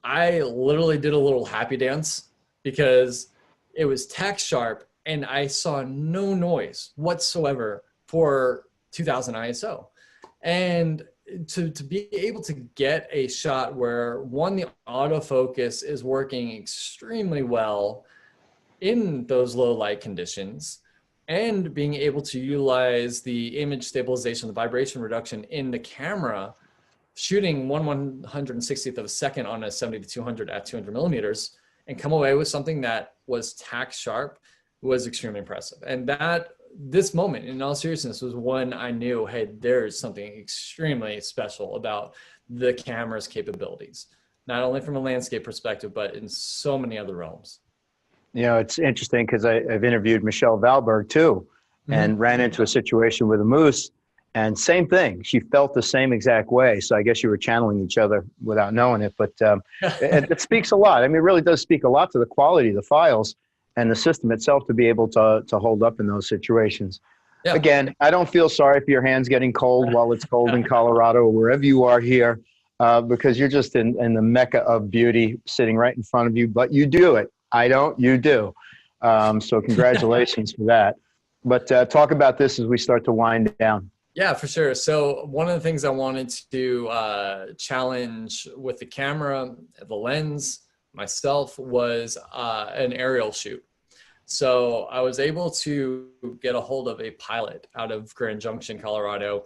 I literally did a little happy dance because it was tack sharp and I saw no noise whatsoever for 2000 ISO. And to be able to get a shot where the autofocus is working extremely well in those low light conditions, and being able to utilize the image stabilization, the vibration reduction in the camera, shooting 1/160th of a second on a 70-200 at 200 millimeters, and come away with something that was tack sharp was extremely impressive. And this moment, in all seriousness, was when I knew, hey, there's something extremely special about the camera's capabilities, not only from a landscape perspective, but in so many other realms. It's interesting because I've interviewed Michelle Valberg too, and ran into a situation with a moose, and same thing. She felt the same exact way. So I guess you were channeling each other without knowing it, but it speaks a lot. I mean, it really does speak a lot to the quality of the files and the system itself to be able to hold up in those situations. Yeah. Again, I don't feel sorry for your hands getting cold while it's cold in Colorado or wherever you are here, because you're just in the mecca of beauty sitting right in front of you, but you do it. I don't, you do. So congratulations for that. But talk about this as we start to wind down. Yeah, for sure. So one of the things I wanted to challenge with the camera, the lens, myself, was an aerial shoot. So I was able to get a hold of a pilot out of Grand Junction, Colorado.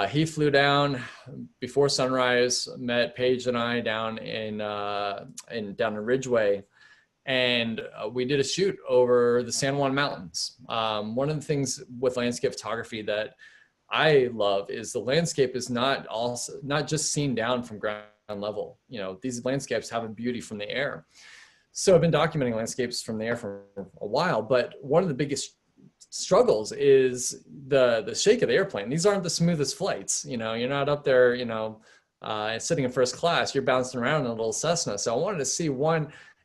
He flew down before sunrise, met Paige and I down in Ridgeway. And we did a shoot over the San Juan Mountains. One of the things with landscape photography that I love is the landscape is not just seen down from ground level. These landscapes have a beauty from the air. So I've been documenting landscapes from the air for a while, but one of the biggest struggles is the shake of the airplane. These aren't the smoothest flights. You're not up there, sitting in first class. You're bouncing around in a little Cessna. So I wanted to see,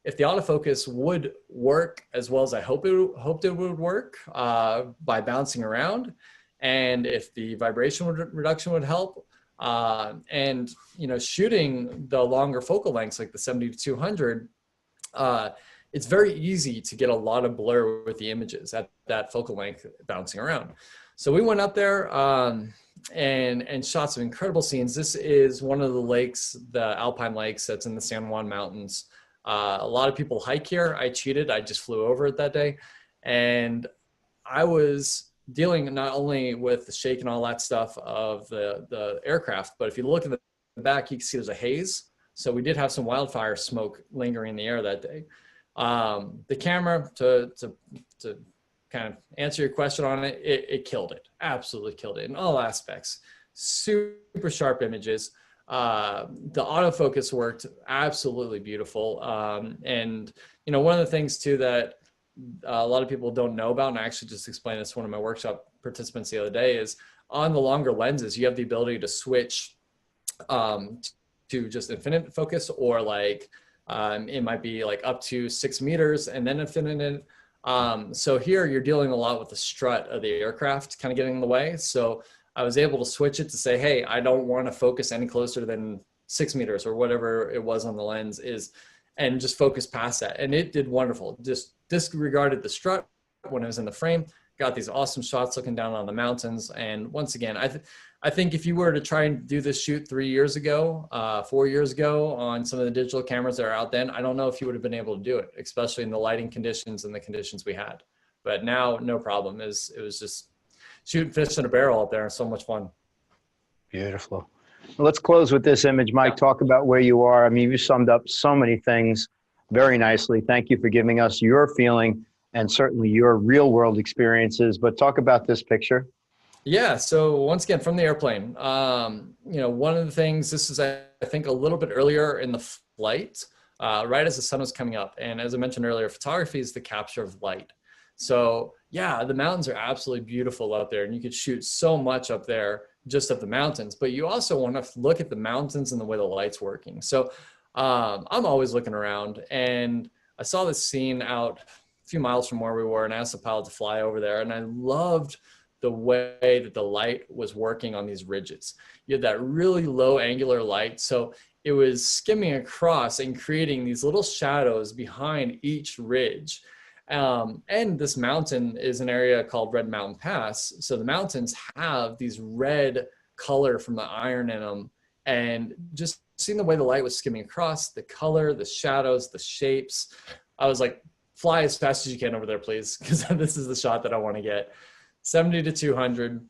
if the autofocus would work as well as I hoped it would work by bouncing around, and if the vibration reduction would help, and shooting the longer focal lengths like the 70-200, it's very easy to get a lot of blur with the images at that focal length bouncing around. So we went up there and shot some incredible scenes. This is one of the lakes, the Alpine Lakes, that's in the San Juan Mountains. A lot of people hike here. I cheated. I just flew over it that day. And I was dealing not only with the shake and all that stuff of the aircraft, but if you look at the back, you can see there's a haze. So we did have some wildfire smoke lingering in the air that day. The camera, to kind of answer your question on it, it killed it, absolutely killed it in all aspects. Super sharp images. The autofocus worked absolutely beautiful. And, you know, one of the things too that a lot of people don't know about, and I actually just explained this to one of my workshop participants the other day, is on the longer lenses, you have the ability to switch to just infinite focus, or like it might be like up to 6 meters and then infinite. So here you're dealing a lot with the strut of the aircraft kind of getting in the way. So I was able to switch it to say, hey, I don't want to focus any closer than 6 meters or whatever it was on the lens is, and just focus past that. And it did wonderful. Just disregarded the strut when I was in the frame, got these awesome shots looking down on the mountains. And once again, I think if you were to try and do this shoot 3 years ago, 4 years ago on some of the digital cameras that are out then, I don't know if you would have been able to do it, especially in the lighting conditions and the conditions we had. But now, no problem. It was just shooting fish in a barrel up there. So much fun. Beautiful. Well, let's close with this image. Mike, talk about where you are. I mean, you summed up so many things very nicely. Thank you for giving us your feeling and certainly your real world experiences, but talk about this picture. Yeah, so once again, from the airplane, you know, one of the things, this is, I think, a little bit earlier in the flight, right as the sun was coming up. And as I mentioned earlier, photography is the capture of light. So yeah, the mountains are absolutely beautiful up there, and you could shoot so much up there just of the mountains, but you also want to look at the mountains and the way the light's working. So I'm always looking around, and I saw this scene out a few miles from where we were, and I asked the pilot to fly over there, and I loved the way that the light was working on these ridges. You had that really low angular light, so it was skimming across and creating these little shadows behind each ridge. And this mountain is an area called Red Mountain Pass. So the mountains have these red color from the iron in them, and just seeing the way the light was skimming across, the color, the shadows, the shapes, I was like, fly as fast as you can over there, please, because this is the shot that I want to get. 70 to 200,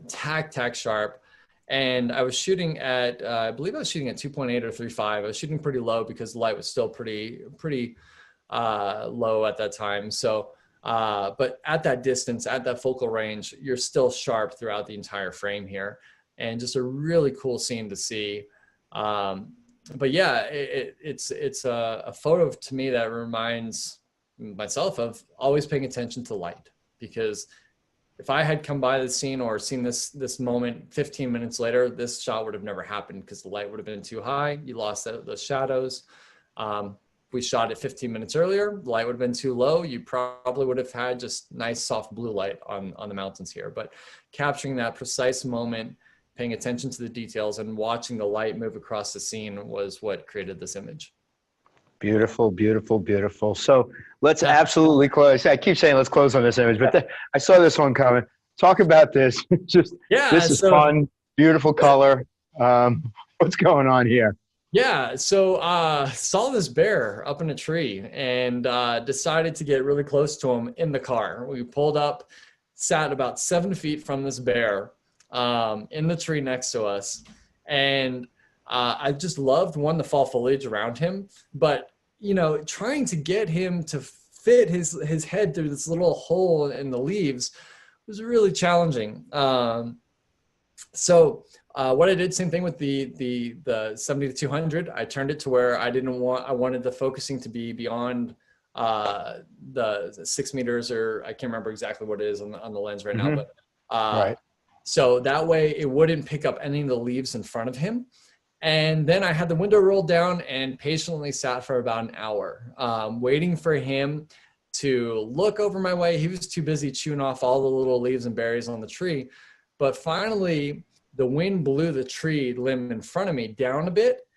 tack sharp. And I was shooting at, I believe I was shooting at 2.8 or 3.5. I was shooting pretty low because the light was still pretty low at that time. So, but at that distance, at that focal range, you're still sharp throughout the entire frame here, and just a really cool scene to see. But yeah, it's a photo to me that reminds myself of always paying attention to light, because if I had come by the scene or seen this moment 15 minutes later, this shot would have never happened because the light would have been too high. You lost those shadows. We shot it 15 minutes earlier, the light would have been too low. You probably would have had just nice soft blue light on the mountains here. But capturing that precise moment, paying attention to the details, and watching the light move across the scene was what created this image. Beautiful, beautiful, beautiful. So let's absolutely close. I keep saying let's close on this image, but I saw this one coming. Talk about this. Just, yeah, this is fun, beautiful color. What's going on here? Yeah, so saw this bear up in a tree, and decided to get really close to him in the car. We pulled up, sat about 7 feet from this bear in the tree next to us, and I just loved, one, the fall foliage around him, but you know, trying to get him to fit his head through this little hole in the leaves was really challenging. So what I did, same thing with the 70 to 200. I turned it to where I wanted the focusing to be beyond the 6 meters, or I can't remember exactly what it is on the lens right now, but right. So that way it wouldn't pick up any of the leaves in front of him. And then I had the window rolled down and patiently sat for about an hour, waiting for him to look over my way. He was too busy chewing off all the little leaves and berries on the tree. But finally, the wind blew the tree limb in front of me down a bit,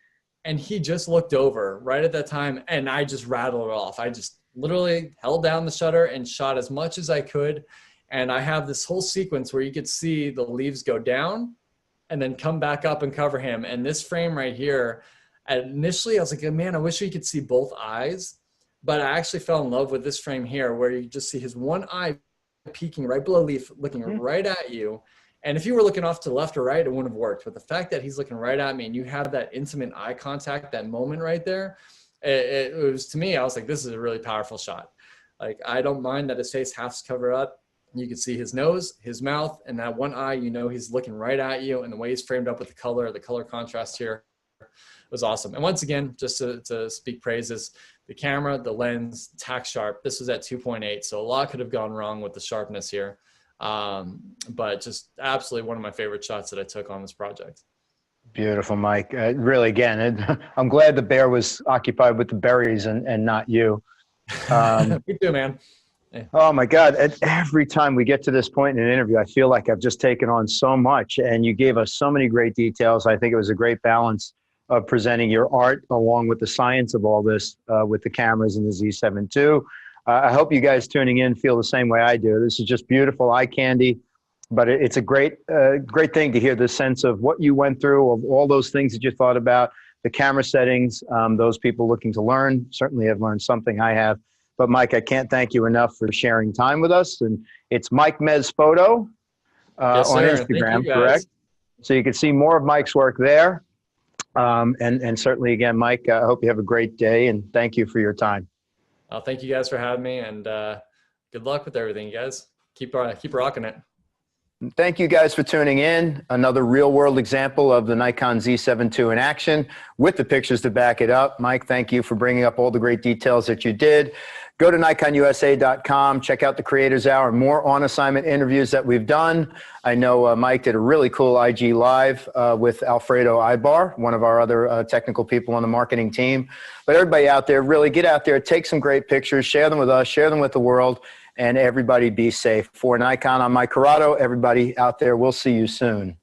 and he just looked over right at that time, and I just rattled it off. I just literally held down the shutter and shot as much as I could. And I have this whole sequence where you could see the leaves go down and then come back up and cover him. And this frame right here, initially I was like, man, I wish we could see both eyes. But I actually fell in love with this frame here, where you just see his one eye peeking right below leaf, looking right at you. And if you were looking off to the left or right, it wouldn't have worked. But the fact that he's looking right at me and you have that intimate eye contact, that moment right there, it was, to me, I was like, this is a really powerful shot. Like, I don't mind that his face has to cover up. You can see his nose, his mouth, and that one eye, you know, he's looking right at you, and the way he's framed up with the color contrast here was awesome. And once again, just to speak praises, the camera, the lens, tack sharp, this was at 2.8. So a lot could have gone wrong with the sharpness here. But just absolutely one of my favorite shots that I took on this project. Beautiful, Mike. Really, again, I'm glad the bear was occupied with the berries and not you. Me too, man. Yeah. Oh my God. Every time we get to this point in an interview, I feel like I've just taken on so much, and you gave us so many great details. I think it was a great balance of presenting your art along with the science of all this with the cameras and the Z7 II. I hope you guys tuning in feel the same way I do. This is just beautiful eye candy, but it's a great thing to hear the sense of what you went through, of all those things that you thought about, the camera settings, those people looking to learn certainly have learned something. I have. But Mike, I can't thank you enough for sharing time with us. And it's Mike Mez Photo Yes, on sir. Instagram, Thank you, correct? So you can see more of Mike's work there. And certainly, again, Mike, I hope you have a great day, and thank you for your time. Thank you guys for having me, and good luck with everything, you guys. Keep rocking it. Thank you guys for tuning in. Another real world example of the Nikon Z7 II in action with the pictures to back it up. Mike, thank you for bringing up all the great details that you did. Go to NikonUSA.com, check out the Creators Hour, more on assignment interviews that we've done. I know Mike did a really cool IG Live with Alfredo Ibar, one of our other technical people on the marketing team. But everybody out there, really get out there, take some great pictures, share them with us, share them with the world, and everybody be safe. For Nikon, I'm Mike Corrado. Everybody out there, we'll see you soon.